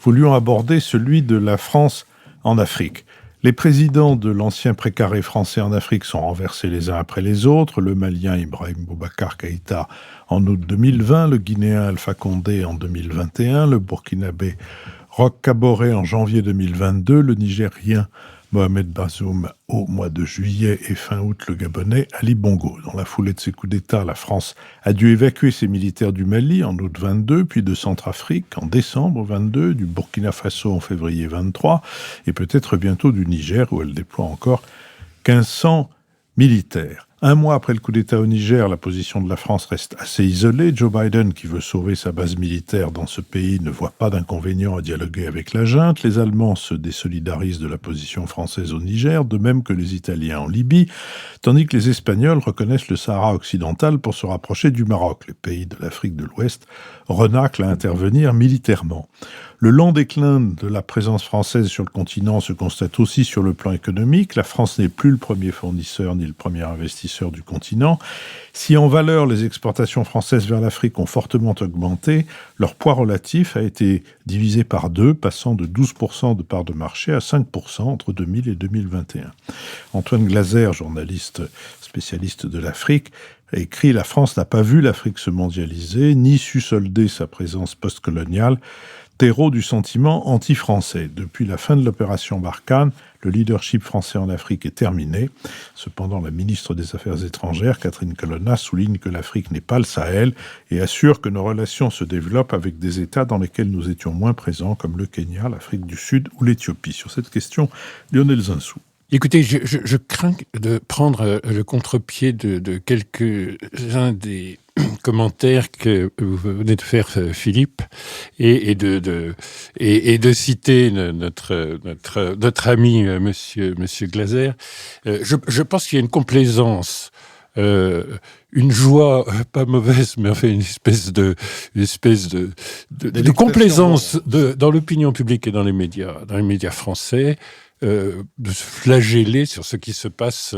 voulions aborder, celui de la France en Afrique. Les présidents de l'ancien précaré français en Afrique sont renversés les uns après les autres. Le Malien Ibrahim Boubacar Keïta en août 2020, le Guinéen Alpha Condé en 2021, le Burkinabé Roch Kaboré en janvier 2022, le Nigérien Mohamed Bazoum au mois de juillet et fin août le Gabonais Ali Bongo. Dans la foulée de ces coups d'État, la France a dû évacuer ses militaires du Mali en août 22, puis de Centrafrique en décembre 22, du Burkina Faso en février 23 et peut-être bientôt du Niger où elle déploie encore 1500 militaires. Un mois après le coup d'État au Niger, la position de la France reste assez isolée. Joe Biden, qui veut sauver sa base militaire dans ce pays, ne voit pas d'inconvénient à dialoguer avec la junte. Les Allemands se désolidarisent de la position française au Niger, de même que les Italiens en Libye, tandis que les Espagnols reconnaissent le Sahara occidental pour se rapprocher du Maroc. Les pays de l'Afrique de l'Ouest renâclent à intervenir militairement. Le lent déclin de la présence française sur le continent se constate aussi sur le plan économique. La France n'est plus le premier fournisseur ni le premier investisseur agresseurs du continent. Si en valeur, les exportations françaises vers l'Afrique ont fortement augmenté, leur poids relatif a été divisé par 2, passant de 12% de part de marché à 5% entre 2000 et 2021. Antoine Glaser, journaliste spécialiste de l'Afrique, a écrit « La France n'a pas vu l'Afrique se mondialiser, ni su solder sa présence postcoloniale, terreau du sentiment anti-français. Depuis la fin de l'opération Barkhane, le leadership français en Afrique est terminé. Cependant, la ministre des Affaires étrangères, Catherine Colonna, souligne que l'Afrique n'est pas le Sahel et assure que nos relations se développent avec des États dans lesquels nous étions moins présents, comme le Kenya, l'Afrique du Sud ou l'Éthiopie. » Sur cette question, Lionel Zinsou. Écoutez, je crains de prendre le contre-pied de quelques-uns des commentaires que vous venez de faire, Philippe, et de citer notre ami monsieur Glaser. Je pense qu'il y a une complaisance, une joie pas mauvaise, mais enfin une espèce de complaisance dans l'opinion publique et dans les médias français. De se flageller sur ce qui se passe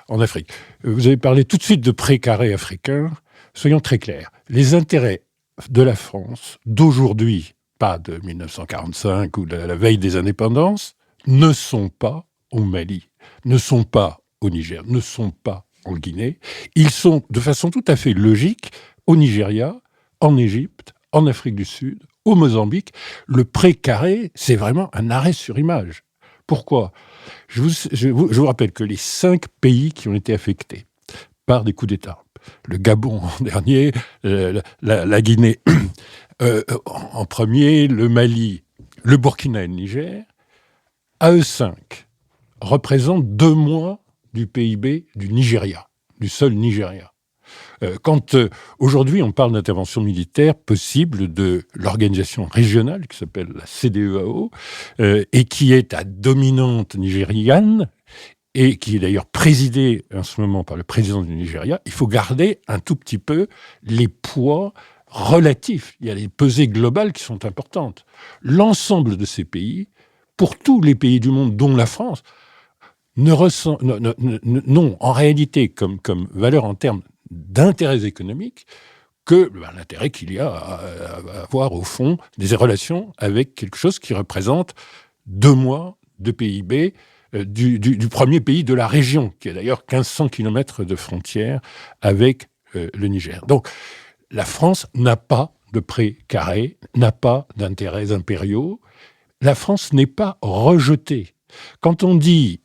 en Afrique. Vous avez parlé tout de suite de précaré africain. Soyons très clairs. Les intérêts de la France d'aujourd'hui, pas de 1945 ou de la veille des indépendances, ne sont pas au Mali, ne sont pas au Niger, ne sont pas en Guinée. Ils sont de façon tout à fait logique au Nigeria, en Égypte, en Afrique du Sud, au Mozambique. Le précaré, c'est vraiment un arrêt sur image. Pourquoi ? Je vous rappelle que les 5 pays qui ont été affectés par des coups d'État, le Gabon en dernier, la Guinée en premier, le Mali, le Burkina et le Niger, à eux 5, représentent 2 mois du PIB du Nigeria, du seul Nigeria. Quand aujourd'hui on parle d'intervention militaire possible de l'organisation régionale qui s'appelle la CEDEAO et qui est à dominante nigériane et qui est d'ailleurs présidée en ce moment par le président du Nigeria, il faut garder un tout petit peu les poids relatifs. Il y a les pesées globales qui sont importantes. L'ensemble de ces pays, pour tous les pays du monde, dont la France, n'ont en réalité comme valeur en termes d'intérêts économiques que l'intérêt qu'il y a à avoir au fond des relations avec quelque chose qui représente 2 mois de PIB du premier pays de la région, qui a d'ailleurs 1500 km de frontière avec le Niger. Donc la France n'a pas de pré carré, n'a pas d'intérêts impériaux. La France n'est pas rejetée. Quand on dit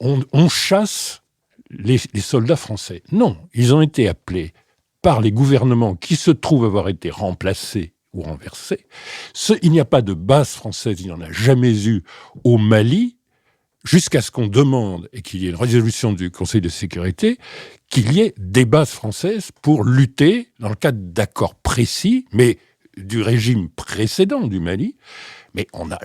on chasse les soldats français. Non, ils ont été appelés par les gouvernements qui se trouvent avoir été remplacés ou renversés. Il n'y a pas de base française, il n'y en a jamais eu au Mali, jusqu'à ce qu'on demande, et qu'il y ait une résolution du Conseil de sécurité, qu'il y ait des bases françaises pour lutter, dans le cadre d'accords précis, mais du régime précédent du Mali. Mais on n'a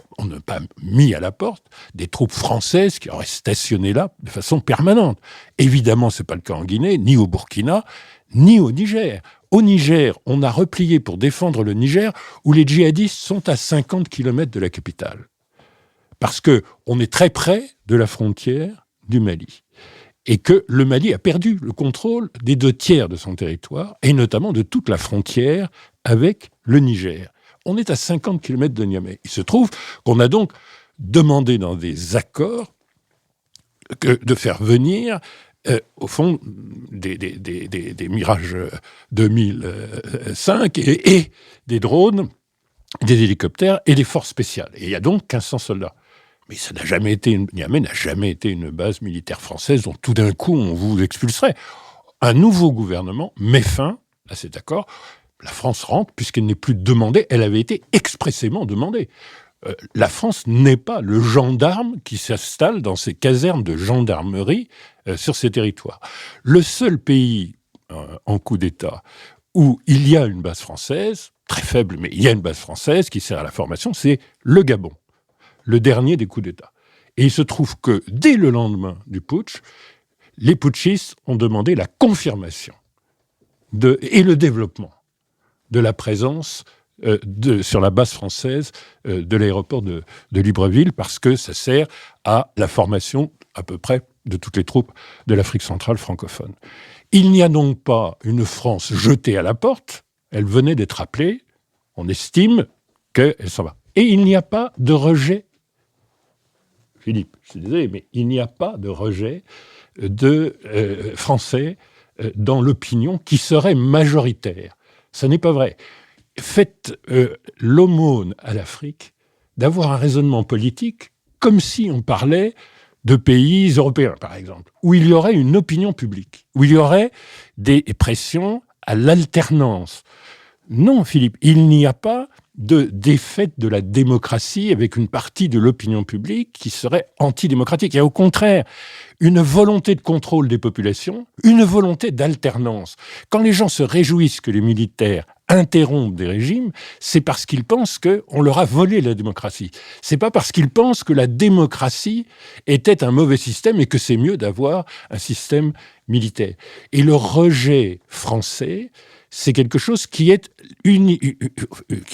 pas mis à la porte des troupes françaises qui auraient stationné là de façon permanente. Évidemment, ce n'est pas le cas en Guinée, ni au Burkina, ni au Niger. Au Niger, on a replié pour défendre le Niger, où les djihadistes sont à 50 km de la capitale. Parce qu'on est très près de la frontière du Mali. Et que le Mali a perdu le contrôle des 2 tiers de son territoire, et notamment de toute la frontière avec le Niger. On est à 50 km de Niamey. Il se trouve qu'on a donc demandé dans des accords de faire venir, au fond, des Mirage 2005 et des drones, des hélicoptères et des forces spéciales. Et il y a donc 1500 soldats. Mais ça n'a jamais été Niamey n'a jamais été une base militaire française dont tout d'un coup on vous expulserait. Un nouveau gouvernement met fin à cet accord. La France rentre, puisqu'elle n'est plus demandée, elle avait été expressément demandée. La France n'est pas le gendarme qui s'installe dans ses casernes de gendarmerie sur ses territoires. Le seul pays en coup d'État où il y a une base française, très faible, mais il y a une base française qui sert à la formation, c'est le Gabon, le dernier des coups d'État. Et il se trouve que dès le lendemain du putsch, les putschistes ont demandé la confirmation et le développement de la présence sur la base française de l'aéroport de Libreville, parce que ça sert à la formation à peu près de toutes les troupes de l'Afrique centrale francophone. Il n'y a donc pas une France jetée à la porte, elle venait d'être appelée, on estime qu'elle s'en va. Et il n'y a pas de rejet, Philippe, je suis désolé, mais il n'y a pas de rejet de Français dans l'opinion qui serait majoritaire. Ça n'est pas vrai. Faites l'aumône à l'Afrique d'avoir un raisonnement politique comme si on parlait de pays européens, par exemple, où il y aurait une opinion publique, où il y aurait des pressions à l'alternance. Non, Philippe, il n'y a pas de défaite de la démocratie avec une partie de l'opinion publique qui serait antidémocratique. Il y a au contraire une volonté de contrôle des populations, une volonté d'alternance. Quand les gens se réjouissent que les militaires interrompent des régimes, c'est parce qu'ils pensent qu'on leur a volé la démocratie. C'est pas parce qu'ils pensent que la démocratie était un mauvais système et que c'est mieux d'avoir un système militaire. Et le rejet français, c'est quelque chose qui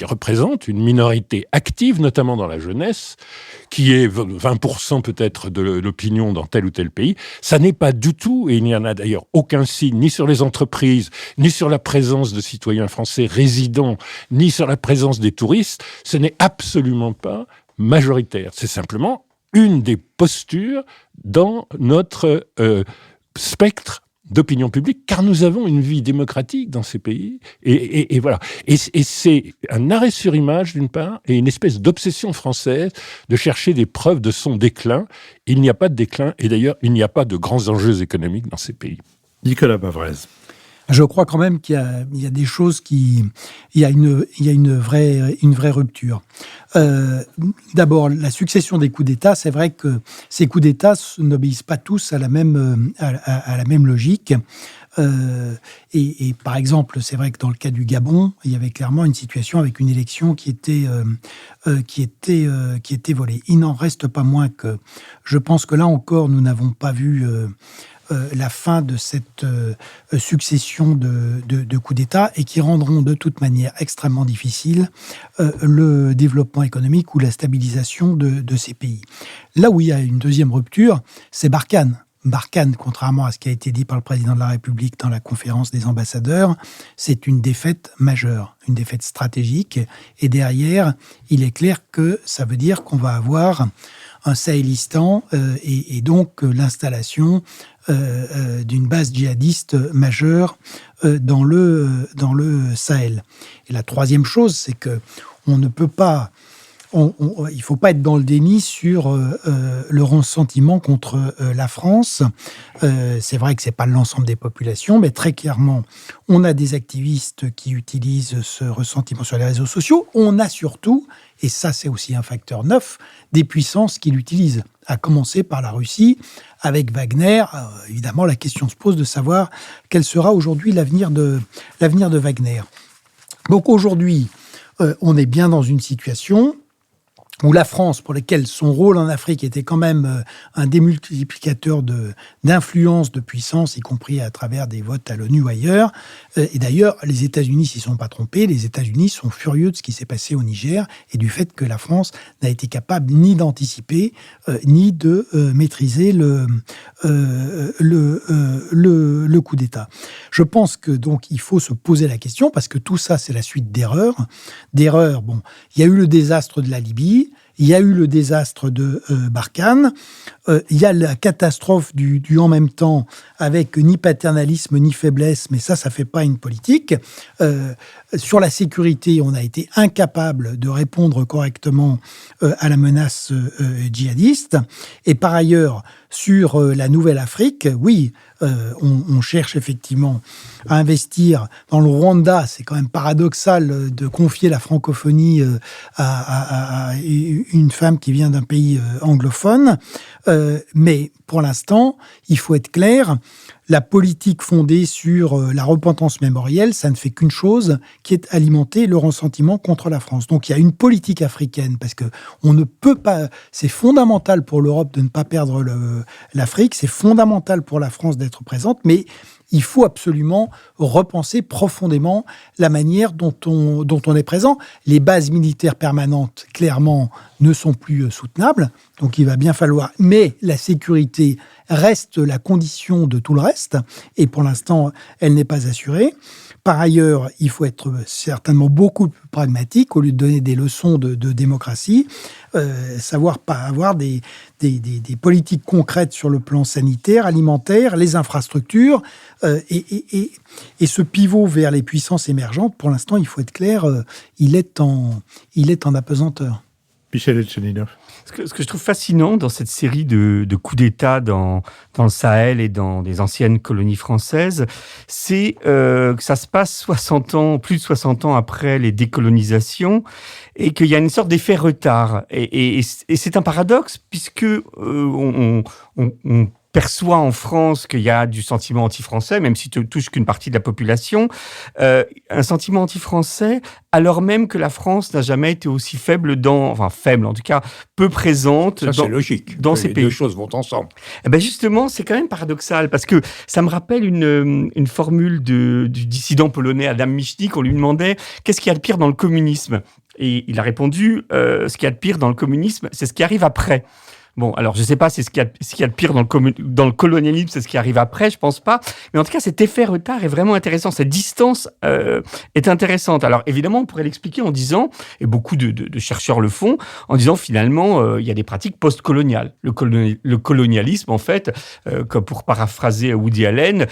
représente une minorité active, notamment dans la jeunesse, qui est 20% peut-être de l'opinion dans tel ou tel pays. Ça n'est pas du tout, et il n'y en a d'ailleurs aucun signe, ni sur les entreprises, ni sur la présence de citoyens français résidents, ni sur la présence des touristes. Ce n'est absolument pas majoritaire. C'est simplement une des postures dans notre spectre d'opinion publique, car nous avons une vie démocratique dans ces pays, et voilà. Et c'est un arrêt sur image, d'une part, et une espèce d'obsession française de chercher des preuves de son déclin. Il n'y a pas de déclin, et d'ailleurs, il n'y a pas de grands enjeux économiques dans ces pays. Nicolas Bavrez. Je crois quand même qu'il y a des choses il y a une vraie rupture. D'abord, la succession des coups d'État, c'est vrai que ces coups d'État n'obéissent pas tous à la même logique. Et par exemple, c'est vrai que dans le cas du Gabon, il y avait clairement une situation avec une élection qui était volée. Il n'en reste pas moins que je pense que là encore, nous n'avons pas vu la fin de cette succession de coups d'État et qui rendront de toute manière extrêmement difficile le développement économique ou la stabilisation de ces pays. Là où il y a une deuxième rupture, c'est Barkhane. Barkhane, contrairement à ce qui a été dit par le président de la République dans la conférence des ambassadeurs, c'est une défaite majeure, une défaite stratégique. Et derrière, il est clair que ça veut dire qu'on va avoir un Sahélistan et donc l'installation d'une base djihadiste majeure dans le Sahel. Et la troisième chose, c'est que on ne peut pas... il ne faut pas être dans le déni sur le ressentiment contre la France. C'est vrai que ce n'est pas l'ensemble des populations, mais très clairement, on a des activistes qui utilisent ce ressentiment sur les réseaux sociaux. On a surtout, et ça c'est aussi un facteur neuf, des puissances qui l'utilisent, à commencer par la Russie. Avec Wagner, évidemment, la question se pose de savoir quel sera aujourd'hui l'avenir de Wagner. Donc aujourd'hui, on est bien dans une situation où la France, pour laquelle son rôle en Afrique était quand même un démultiplicateur d'influence, de puissance, y compris à travers des votes à l'ONU ou ailleurs. Et d'ailleurs, les États-Unis s'y sont pas trompés. Les États-Unis sont furieux de ce qui s'est passé au Niger et du fait que la France n'a été capable ni d'anticiper, ni de maîtriser le coup d'État. Je pense que donc il faut se poser la question, parce que tout ça, c'est la suite d'erreurs. Bon, il y a eu le désastre de la Libye. Il y a eu le désastre de Barkhane, il y a la catastrophe du en même temps, avec ni paternalisme ni faiblesse, mais ça fait pas une politique. Sur la sécurité, on a été incapable de répondre correctement à la menace djihadiste. Et par ailleurs, sur la Nouvelle-Afrique, oui, on cherche effectivement à investir dans le Rwanda. C'est quand même paradoxal de confier la francophonie à une femme qui vient d'un pays anglophone. Mais pour l'instant, il faut être clair, la politique fondée sur la repentance mémorielle, ça ne fait qu'une chose, qui est alimenter le ressentiment contre la France. Donc il y a une politique africaine, parce que on ne peut pas... C'est fondamental pour l'Europe de ne pas perdre l'Afrique, c'est fondamental pour la France d'être présente, mais il faut absolument repenser profondément la manière dont on est présent. Les bases militaires permanentes, clairement, ne sont plus soutenables, donc il va bien falloir... Mais la sécurité reste la condition de tout le reste, et pour l'instant, elle n'est pas assurée. Par ailleurs, il faut être certainement beaucoup plus pragmatique, au lieu de donner des leçons de démocratie, savoir pas avoir des politiques concrètes sur le plan sanitaire, alimentaire, les infrastructures, et ce pivot vers les puissances émergentes, pour l'instant, il faut être clair, il est en apesanteur. Michel Etchenninov. Ce que je trouve fascinant dans cette série de coups d'État dans le Sahel et dans des anciennes colonies françaises, c'est que ça se passe plus de 60 ans après les décolonisations, et qu'il y a une sorte d'effet retard. Et c'est un paradoxe, puisque on perçoit en France qu'il y a du sentiment anti-français, même si tu touches qu'une partie de la population, un sentiment anti-français, alors même que la France n'a jamais été aussi faible en tout cas, peu présente. Ça, c'est logique. Dans ces pays. Les deux choses vont ensemble. Eh ben justement, c'est quand même paradoxal, parce que ça me rappelle une formule du dissident polonais Adam Michnik. On lui demandait qu'est-ce qu'il y a de pire dans le communisme. Et il a répondu, ce qu'il y a de pire dans le communisme, c'est ce qui arrive après. Bon, alors je ne sais pas si ce qu'il y a de pire dans le colonialisme, c'est ce qui arrive après, je ne pense pas. Mais en tout cas, cet effet retard est vraiment intéressant. Cette distance est intéressante. Alors évidemment, on pourrait l'expliquer en disant, et beaucoup de chercheurs le font, en disant finalement, il y a des pratiques post-coloniales. Le colonialisme, en fait, comme pour paraphraser Woody Allen,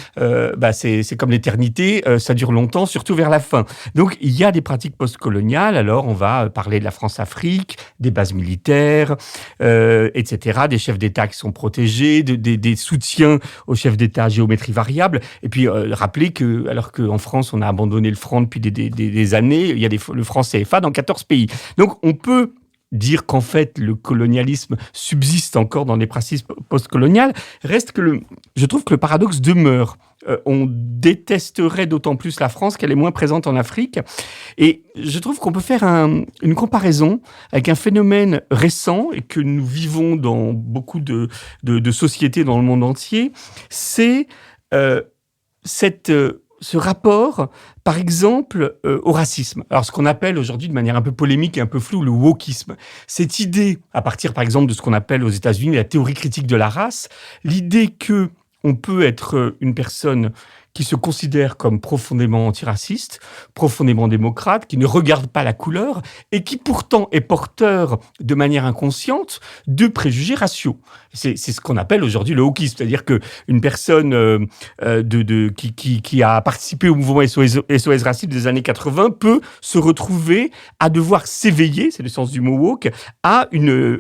c'est comme l'éternité, ça dure longtemps, surtout vers la fin. Donc il y a des pratiques post-coloniales. Alors on va parler de la France-Afrique, des bases militaires, etc., des chefs d'État qui sont protégés, des soutiens aux chefs d'État à géométrie variable. Et puis, rappeler que, alors qu'en France, on a abandonné le franc depuis des années, il y a le franc CFA dans 14 pays. Donc, on peut dire qu'en fait, le colonialisme subsiste encore dans les pratiques postcoloniales. Reste que je trouve que le paradoxe demeure. On détesterait d'autant plus la France qu'elle est moins présente en Afrique. Et je trouve qu'on peut faire une comparaison avec un phénomène récent et que nous vivons dans beaucoup de sociétés dans le monde entier. C'est ce rapport, par exemple, au racisme. Alors, ce qu'on appelle aujourd'hui, de manière un peu polémique et un peu floue, le wokisme. Cette idée, à partir, par exemple, de ce qu'on appelle aux États-Unis la théorie critique de la race, l'idée que on peut être une personne qui se considère comme profondément antiraciste, profondément démocrate, qui ne regarde pas la couleur et qui pourtant est porteur de manière inconsciente de préjugés raciaux. C'est ce qu'on appelle aujourd'hui le wokisme, c'est-à-dire qu'une personne qui a participé au mouvement SOS Racisme des années 80 peut se retrouver à devoir s'éveiller, c'est le sens du mot woke, à une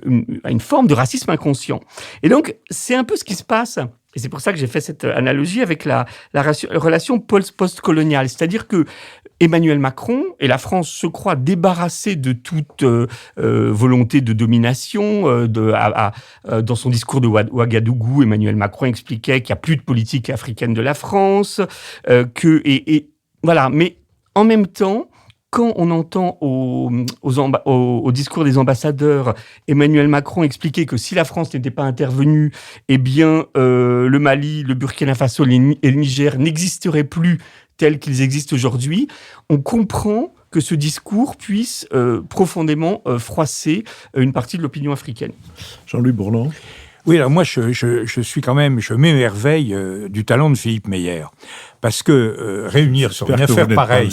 forme de racisme inconscient. Et donc, c'est un peu ce qui se passe. Et c'est pour ça que j'ai fait cette analogie avec la relation post-coloniale. C'est-à-dire que Emmanuel Macron et la France se croient débarrassés de toute volonté de domination. Dans son discours de Ouagadougou, Emmanuel Macron expliquait qu'il n'y a plus de politique africaine de la France. Voilà. Mais en même temps, quand on entend au discours des ambassadeurs Emmanuel Macron expliquer que si la France n'était pas intervenue, eh bien le Mali, le Burkina Faso et le Niger n'existeraient plus tels qu'ils existent aujourd'hui, on comprend que ce discours puisse profondément froisser une partie de l'opinion africaine. Jean-Louis Bourlanges. Oui, alors moi, je m'émerveille du talent de Philippe Meyer. Parce que réunir sur une affaire pareille,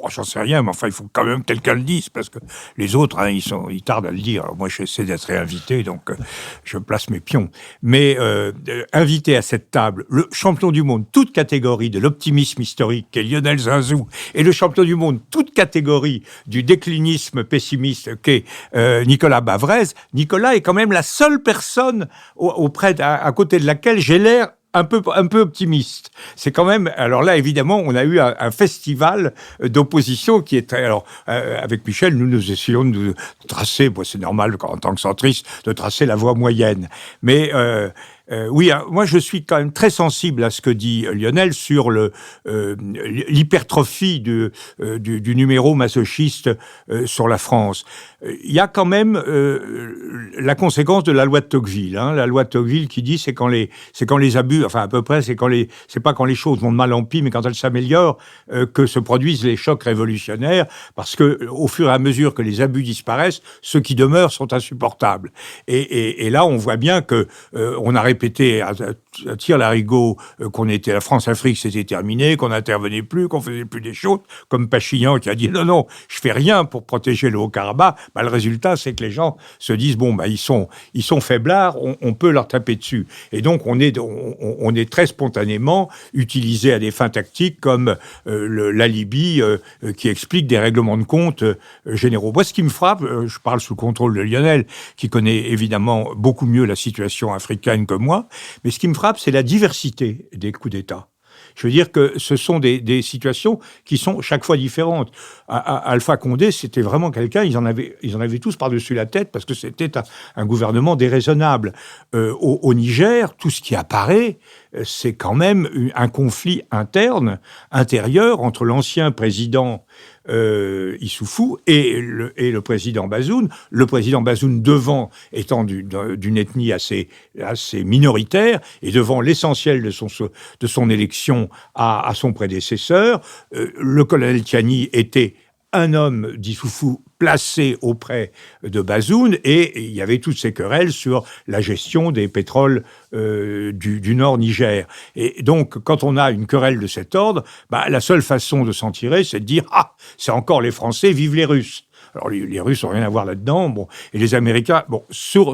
j'en sais rien, mais enfin, il faut quand même que quelqu'un le dise, parce que les autres, ils tardent à le dire. Alors moi, j'essaie d'être réinvité, donc je place mes pions. Mais invité à cette table, le champion du monde, toute catégorie de l'optimisme historique, qui est Lionel Zinzou, et le champion du monde, toute catégorie du déclinisme pessimiste, qui est Nicolas Bavrez. Nicolas est quand même la seule personne à côté de laquelle j'ai l'air un peu optimiste. C'est quand même... Alors là, évidemment, on a eu un festival d'opposition qui est très... Alors, avec Michel, nous essayons de tracer, c'est normal en tant que centriste, de tracer la voie moyenne. Mais Oui, moi je suis quand même très sensible à ce que dit Lionel sur l'hypertrophie du numéro masochiste sur la France. Il y a quand même la conséquence de la loi de Tocqueville. La loi de Tocqueville qui dit c'est quand les abus, enfin à peu près, c'est pas quand les choses vont de mal en pis, mais quand elles s'améliorent que se produisent les chocs révolutionnaires, parce que au fur et à mesure que les abus disparaissent, ceux qui demeurent sont insupportables. Et là, on voit bien que on a répété à tire-larigot qu'on était la France-Afrique, c'était terminé, qu'on n'intervenait plus, qu'on faisait plus des choses, comme Pachinian qui a dit non, je fais rien pour protéger le Haut-Karabakh. Le résultat, c'est que les gens se disent ils sont faiblards, on peut leur taper dessus. Et donc on est très spontanément utilisé à des fins tactiques comme la Libye qui explique des règlements de compte généraux. Moi, ce qui me frappe, je parle sous le contrôle de Lionel, qui connaît évidemment beaucoup mieux la situation africaine que moi, mais ce qui me frappe, c'est la diversité des coups d'État. Je veux dire que ce sont des situations qui sont chaque fois différentes. Alpha Condé, c'était vraiment quelqu'un, ils en avaient tous par-dessus la tête parce que c'était un gouvernement déraisonnable. Au Niger, tout ce qui apparaît, c'est quand même un conflit intérieur entre l'ancien président Issoufou et le président Bazoum. Le président Bazoum devant étant d'une ethnie assez minoritaire et devant l'essentiel de son élection à son prédécesseur. Le colonel Tiani était un homme d'Issoufou placé auprès de Bazoum, et il y avait toutes ces querelles sur la gestion des pétroles du Nord Niger. Et donc, quand on a une querelle de cet ordre, la seule façon de s'en tirer, c'est de dire « Ah, c'est encore les Français, vive les Russes !» Alors, les Russes n'ont rien à voir là-dedans. Et les Américains, sur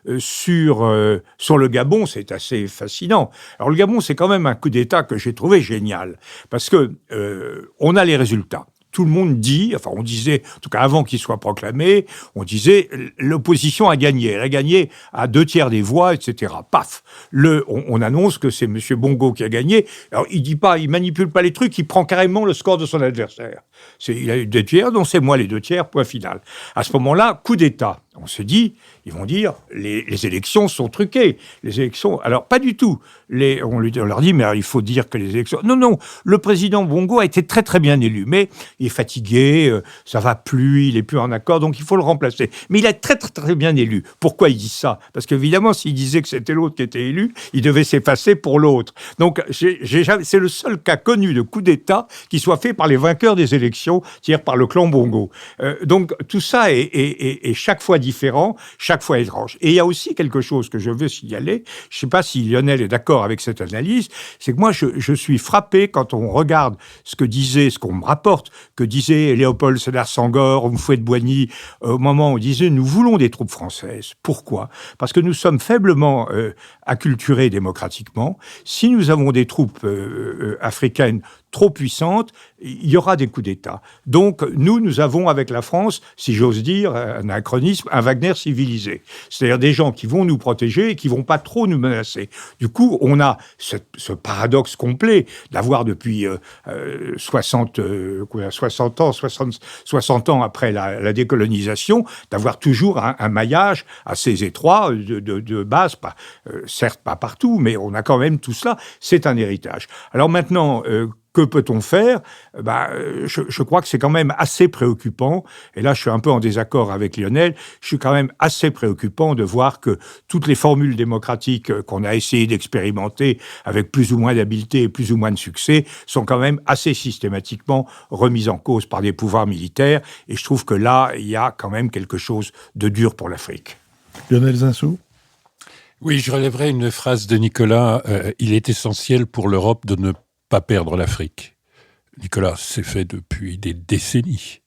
le Gabon, c'est assez fascinant. Alors, le Gabon, c'est quand même un coup d'État que j'ai trouvé génial, parce que on a les résultats. Tout le monde dit, enfin on disait, en tout cas avant qu'il soit proclamé, on disait l'opposition a gagné. Elle a gagné à 2/3 des voix, etc. Paf, on annonce que c'est M. Bongo qui a gagné. Alors il manipule pas les trucs, il prend carrément le score de son adversaire. Il a eu 2/3, donc c'est moi les 2/3, point final. À ce moment-là, coup d'État. On se dit, ils vont dire, les élections sont truquées. Les élections, alors pas du tout. On leur dit, mais alors, il faut dire que les élections... Non, le président Bongo a été très très bien élu, mais il est fatigué, ça va plus, il est plus en accord, donc il faut le remplacer. Mais il est très très très bien élu. Pourquoi il dit ça? Parce qu'évidemment, s'il disait que c'était l'autre qui était élu, il devait s'effacer pour l'autre. Donc c'est le seul cas connu de coup d'État qui soit fait par les vainqueurs des élections, c'est-à-dire par le clan Bongo. Donc tout ça est chaque fois différent, chaque fois étrange. Et il y a aussi quelque chose que je veux signaler, je ne sais pas si Lionel est d'accord avec cette analyse, c'est que moi je suis frappé quand on regarde ce qu'on me rapporte, que disait Léopold Sédar Senghor, Houphouët-Boigny, au moment où on disait « nous voulons des troupes françaises ». Pourquoi ? Parce que nous sommes faiblement acculturés démocratiquement. Si nous avons des troupes africaines trop puissantes, il y aura des coups d'État. Donc, nous avons avec la France, si j'ose dire, un anachronisme, un Wagner civilisé. C'est-à-dire des gens qui vont nous protéger et qui vont pas trop nous menacer. Du coup, on a ce paradoxe complet d'avoir depuis 60 ans après la décolonisation, d'avoir toujours un maillage assez étroit de base, certes pas partout, mais on a quand même tout cela. C'est un héritage. Alors maintenant, que peut-on faire ? Je crois que c'est quand même assez préoccupant, et là je suis un peu en désaccord avec Lionel, je suis quand même assez préoccupant de voir que toutes les formules démocratiques qu'on a essayé d'expérimenter avec plus ou moins d'habileté et plus ou moins de succès sont quand même assez systématiquement remises en cause par des pouvoirs militaires, et je trouve que là, il y a quand même quelque chose de dur pour l'Afrique. Lionel Zinsou ? Oui, je relèverai une phrase de Nicolas. Il est essentiel pour l'Europe de ne pas perdre l'Afrique. Nicolas, c'est fait depuis des décennies.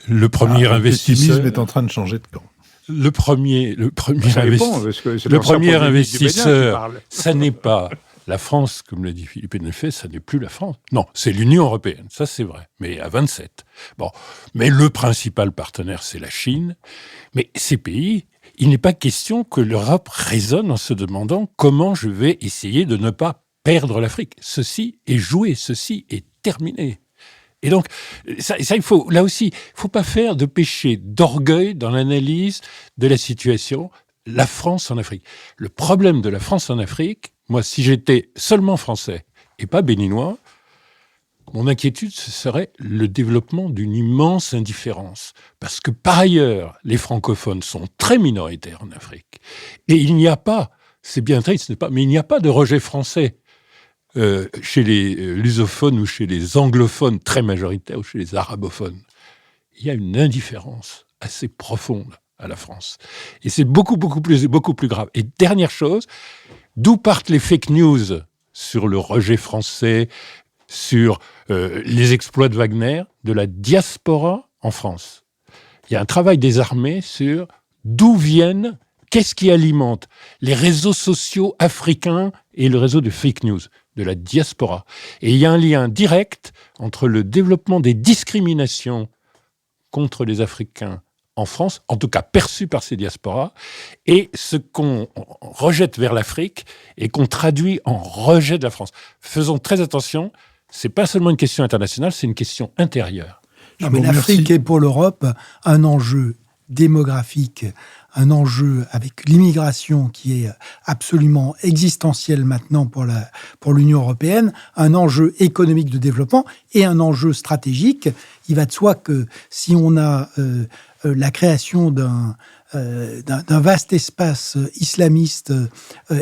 Le premier investisseur... Le pessimisme est en train de changer de camp. Le premier investisseur, ça n'est pas la France, comme l'a dit Philippe Hennefait, ça n'est plus la France. Non, c'est l'Union européenne, ça c'est vrai, mais à 27. Bon, mais le principal partenaire, c'est la Chine. Mais ces pays, il n'est pas question que l'Europe raisonne en se demandant comment je vais essayer de ne pas perdre l'Afrique. Ceci est joué, ceci est terminé. Et donc, ça il faut, là aussi, il ne faut pas faire de péché d'orgueil dans l'analyse de la situation. la France en Afrique. Le problème de la France en Afrique, moi, si j'étais seulement français et pas béninois, mon inquiétude, ce serait le développement d'une immense indifférence. Parce que, par ailleurs, les francophones sont très minoritaires en Afrique. Et il n'y a pas, c'est bien triste, mais il n'y a pas de rejet français chez les lusophones ou chez les anglophones très majoritaires ou chez les arabophones. Il y a une indifférence assez profonde à la France. Et c'est beaucoup plus grave. Et dernière chose, d'où partent les fake news sur le rejet français, sur les exploits de Wagner, de la diaspora en France. Il y a un travail des armées sur d'où viennent, qu'est-ce qui alimente les réseaux sociaux africains et le réseau de fake news, de la diaspora. Et il y a un lien direct entre le développement des discriminations contre les Africains en France, en tout cas perçues par ces diasporas, et ce qu'on rejette vers l'Afrique et qu'on traduit en rejet de la France. Faisons très attention. C'est pas seulement une question internationale, c'est une question intérieure. Non, mais l'Afrique est pour l'Europe un enjeu démographique, un enjeu avec l'immigration qui est absolument existentiel maintenant pour l'Union européenne, un enjeu économique de développement et un enjeu stratégique. Il va de soi que si on a la création d'un vaste espace islamiste,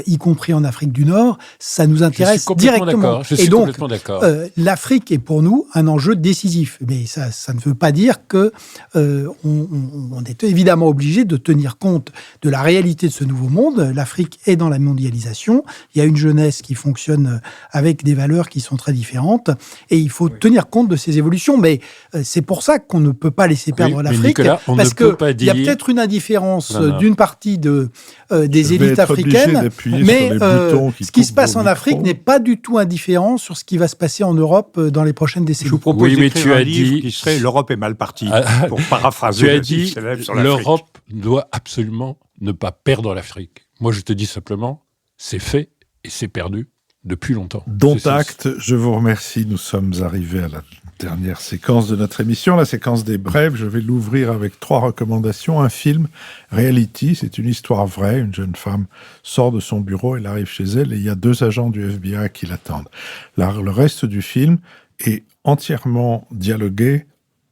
y compris en Afrique du Nord, ça nous intéresse directement. Je suis complètement d'accord. L'Afrique est pour nous un enjeu décisif. Mais ça ne veut pas dire que on est évidemment obligé de tenir compte de la réalité de ce nouveau monde. L'Afrique est dans la mondialisation. Il y a une jeunesse qui fonctionne avec des valeurs qui sont très différentes. Et il faut tenir compte de ces évolutions. Mais c'est pour ça qu'on ne peut pas laisser perdre l'Afrique. Nicolas, parce qu'il y a peut-être une indifférence d'une partie des élites africaines, mais ce qui se passe en Afrique n'est pas du tout indifférent sur ce qui va se passer en Europe dans les prochaines décennies. Je vous propose d'écrire un livre qui serait « L'Europe est mal partie », pour paraphraser. Tu as dit « L'Europe doit absolument ne pas perdre l'Afrique ». Moi, je te dis simplement, c'est fait et c'est perdu depuis longtemps. Dont acte, je vous remercie. Nous sommes arrivés à la dernière séquence de notre émission, la séquence des brèves. Je vais l'ouvrir avec 3 recommandations. Un film, Reality, c'est une histoire vraie. Une jeune femme sort de son bureau, elle arrive chez elle et il y a 2 agents du FBI qui l'attendent. Le reste du film est entièrement dialogué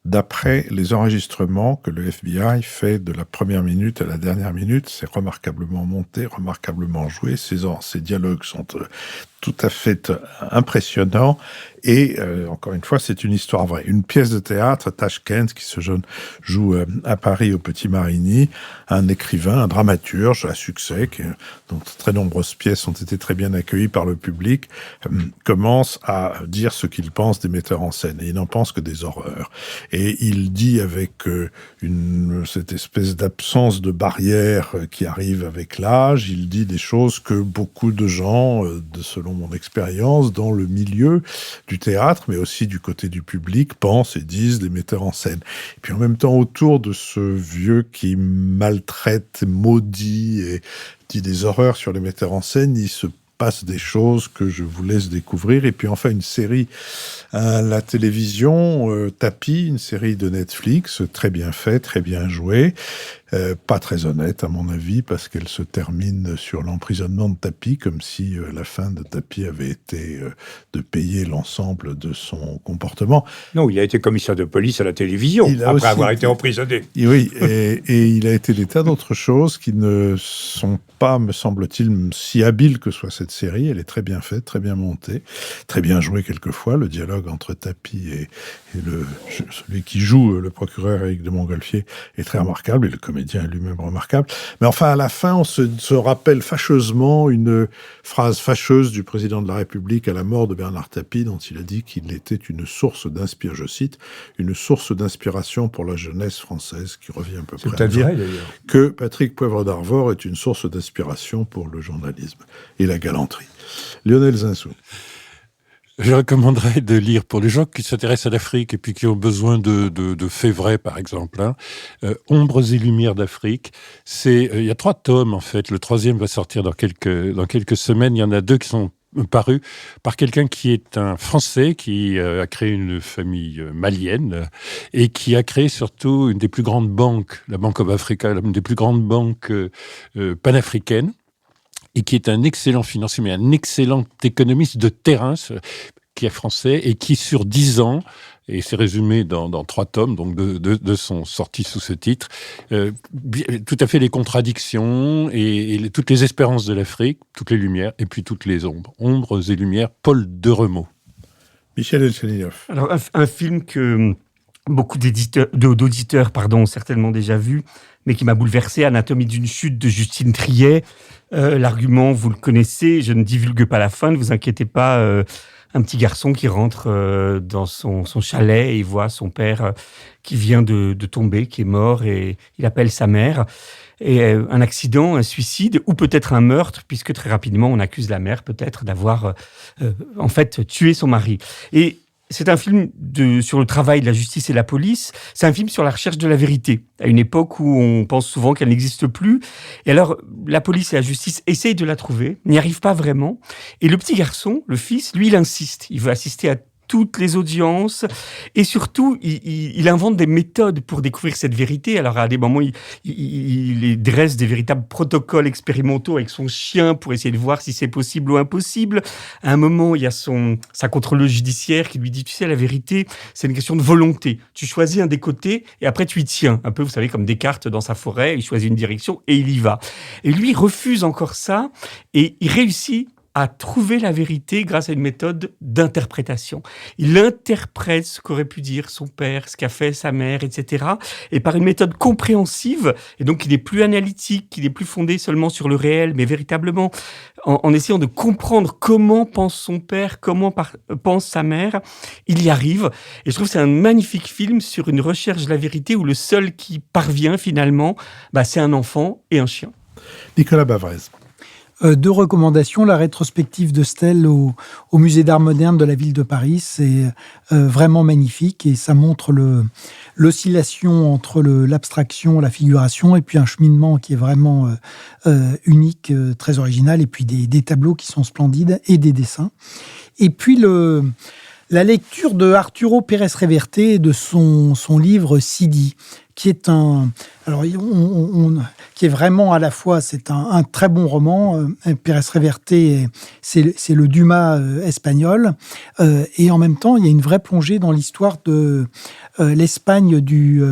d'après les enregistrements que le FBI fait de la première minute à la dernière minute. C'est remarquablement monté, remarquablement joué. Ces dialogues sont tout à fait impressionnants. Et encore une fois, c'est une histoire vraie. Une pièce de théâtre, Tashkent, qui se joue à Paris au Petit Marigny. Un écrivain, un dramaturge à succès, dont de très nombreuses pièces ont été très bien accueillies par le public, commence à dire ce qu'il pense des metteurs en scène. Et il n'en pense que des horreurs. Et il dit avec cette espèce d'absence de barrière qui arrive avec l'âge, il dit des choses que beaucoup de gens, selon mon expérience, dans le milieu du théâtre, mais aussi du côté du public, pensent et disent des metteurs en scène. Et puis en même temps, autour de ce vieux qui maltraite, maudit et dit des horreurs sur les metteurs en scène, il se passe des choses que je vous laisse découvrir. Et puis enfin, une série à la télévision, Tapis, une série de Netflix, très bien faite, très bien jouée. Pas très honnête, à mon avis, parce qu'elle se termine sur l'emprisonnement de Tapis, comme si la fin de Tapis avait été de payer l'ensemble de son comportement. Non, il a été commissaire de police à la télévision, après avoir été emprisonné. Oui, et il a été des tas d'autres choses qui ne sont pas, me semble-t-il, si habiles que soit cette série. Elle est très bien faite, très bien montée, très bien jouée quelquefois. Le dialogue entre Tapis et celui qui joue le procureur Éric de Montgolfier est très remarquable, et le comédien est lui-même remarquable. Mais enfin, à la fin, on se rappelle fâcheusement une phrase fâcheuse du président de la République à la mort de Bernard Tapie, dont il a dit qu'il était une source d'inspiration, je cite, une source d'inspiration pour la jeunesse française, qui revient à peu près à d'ailleurs que Patrick Poivre d'Arvor est une source d'inspiration pour le journalisme et la galanterie. Lionel Zinsou. Je recommanderais de lire, pour les gens qui s'intéressent à l'Afrique et puis qui ont besoin de faits vrais, par exemple, Ombres et lumières d'Afrique. Il y a 3 tomes, en fait. Le 3e va sortir dans quelques semaines. Il y en a 2 qui sont paru par quelqu'un qui est un Français, qui a créé une famille malienne et qui a créé surtout une des plus grandes banques, la Bank of Africa, l'une des plus grandes banques panafricaines, et qui est un excellent financier, mais un excellent économiste de terrain, qui est français et qui, sur 10 ans, et c'est résumé dans 3 tomes, donc deux sont sortis sous ce titre, tout à fait les contradictions et toutes les espérances de l'Afrique, toutes les lumières, et puis toutes les ombres. Ombres et lumières, Paul Deremot. Michel Elchenioff. Alors, un film que beaucoup d'auditeurs ont certainement déjà vu, mais qui m'a bouleversé, Anatomie d'une chute de Justine Triet. L'argument, vous le connaissez, je ne divulgue pas la fin, ne vous inquiétez pas. Un petit garçon qui rentre dans son chalet et il voit son père qui vient de tomber, qui est mort, et il appelle sa mère. Et un accident, un suicide, ou peut-être un meurtre, puisque très rapidement on accuse la mère peut-être d'avoir en fait tué son mari. Et c'est un film sur le travail de la justice et de la police. C'est un film sur la recherche de la vérité, à une époque où on pense souvent qu'elle n'existe plus. Et alors, la police et la justice essayent de la trouver, n'y arrivent pas vraiment. Et le petit garçon, le fils, lui, il insiste. Il veut assister à toutes les audiences, et surtout, il invente des méthodes pour découvrir cette vérité. Alors, à des moments, il dresse des véritables protocoles expérimentaux avec son chien pour essayer de voir si c'est possible ou impossible. À un moment, il y a sa contrôleuse judiciaire qui lui dit, tu sais, la vérité, c'est une question de volonté. Tu choisis un des côtés, et après, tu y tiens. Un peu, vous savez, comme Descartes dans sa forêt, il choisit une direction, et il y va. Et lui, il refuse encore ça, et il réussit à trouver la vérité grâce à une méthode d'interprétation. Il interprète ce qu'aurait pu dire son père, ce qu'a fait sa mère, etc. Et par une méthode compréhensive, et donc qui n'est plus analytique, qui n'est plus fondée seulement sur le réel, mais véritablement en essayant de comprendre comment pense son père, comment pense sa mère, il y arrive. Et je trouve que c'est un magnifique film sur une recherche de la vérité où le seul qui parvient finalement, c'est un enfant et un chien. Nicolas Bavrez. 2 recommandations. La rétrospective de Stel au Musée d'Art moderne de la ville de Paris, c'est vraiment magnifique et ça montre l'oscillation entre l'abstraction, la figuration et puis un cheminement qui est vraiment unique, très original, et puis des tableaux qui sont splendides et des dessins. Et puis la lecture de Arturo Pérez Reverte et de son livre Sidi, qui est qui est vraiment à la fois, c'est un très bon roman. Pérez Reverte, c'est le Dumas espagnol, et en même temps, il y a une vraie plongée dans l'histoire de l'Espagne du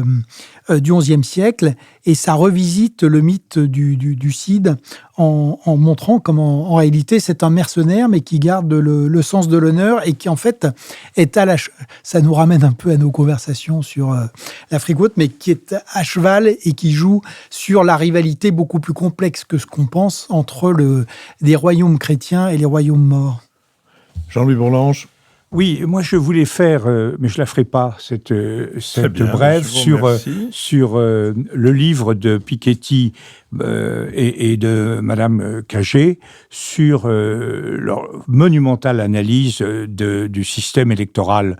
XIe siècle, et ça revisite le mythe du Cid en montrant comment, en réalité, c'est un mercenaire, mais qui garde le sens de l'honneur et qui, en fait, est ça nous ramène un peu à nos conversations sur l'Afrique haute, mais qui est à cheval et qui joue sur la rivalité beaucoup plus complexe que ce qu'on pense entre des royaumes chrétiens et les royaumes morts. Jean-Louis Bourlange. Oui, moi je voulais faire, mais je la ferai pas, cette brève sur le livre de Piketty et de Madame Cagé sur leur monumentale analyse du système électoral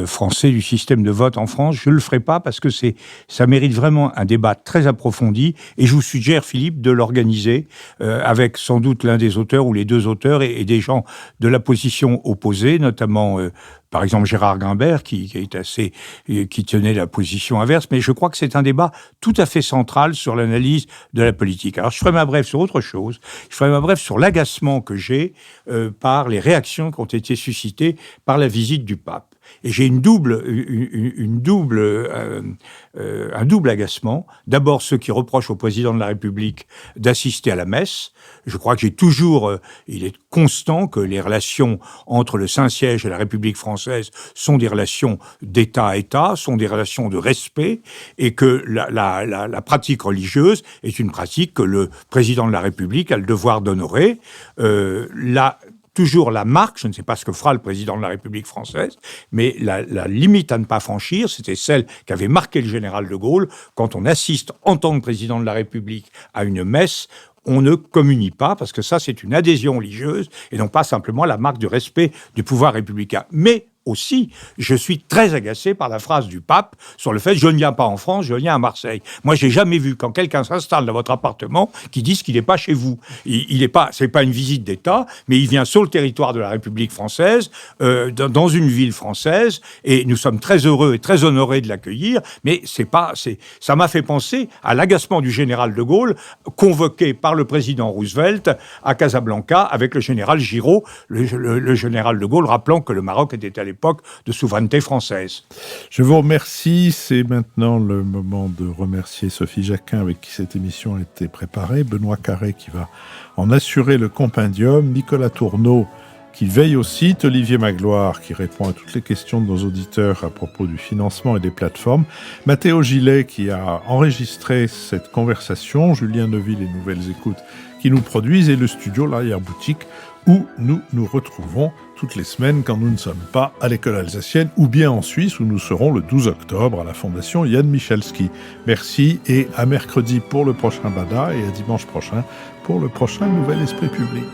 français, du système de vote en France. Je le ferai pas parce que ça mérite vraiment un débat très approfondi, et je vous suggère, Philippe, de l'organiser avec sans doute l'un des auteurs ou les 2 auteurs et des gens de la position opposée, notamment par exemple Gérard Grimbert, qui tenait la position inverse, mais je crois que c'est un débat tout à fait central sur l'analyse de la politique. Alors je ferai ma brève sur autre chose, je ferai ma brève sur l'agacement que j'ai par les réactions qui ont été suscitées par la visite du pape. Et j'ai un double agacement. D'abord, ceux qui reprochent au président de la République d'assister à la messe. Je crois que il est constant que les relations entre le Saint-Siège et la République française sont des relations d'État à État, sont des relations de respect, et que la pratique religieuse est une pratique que le président de la République a le devoir d'honorer. Toujours la marque, je ne sais pas ce que fera le président de la République française, mais la limite à ne pas franchir, c'était celle qu'avait marqué le général de Gaulle. Quand on assiste en tant que président de la République à une messe, on ne communie pas, parce que ça, c'est une adhésion religieuse, et non pas simplement la marque du respect du pouvoir républicain. Mais aussi, je suis très agacé par la phrase du pape sur le fait « je ne viens pas en France, je viens à Marseille ». Moi, j'ai jamais vu, quand quelqu'un s'installe dans votre appartement, qu'il dise qu'il n'est pas chez vous. C'est pas une visite d'État, mais il vient sur le territoire de la République française, dans une ville française, et nous sommes très heureux et très honorés de l'accueillir, mais ça m'a fait penser à l'agacement du général de Gaulle, convoqué par le président Roosevelt à Casablanca avec le général Giraud, le général de Gaulle rappelant que le Maroc était à l'époque de souveraineté française. Je vous remercie. C'est maintenant le moment de remercier Sophie Jacquin avec qui cette émission a été préparée, Benoît Carré qui va en assurer le compendium, Nicolas Tourneau qui veille au site, Olivier Magloire qui répond à toutes les questions de nos auditeurs à propos du financement et des plateformes, Mathéo Gillet qui a enregistré cette conversation, Julien Neuville et Nouvelles Écoutes qui nous produisent et le studio L'Arrière-Boutique où nous nous retrouvons toutes les semaines quand nous ne sommes pas à l'école alsacienne ou bien en Suisse où nous serons le 12 octobre à la Fondation Yann Michalski. Merci et à mercredi pour le prochain Bada et à dimanche prochain pour le prochain Nouvel Esprit Public.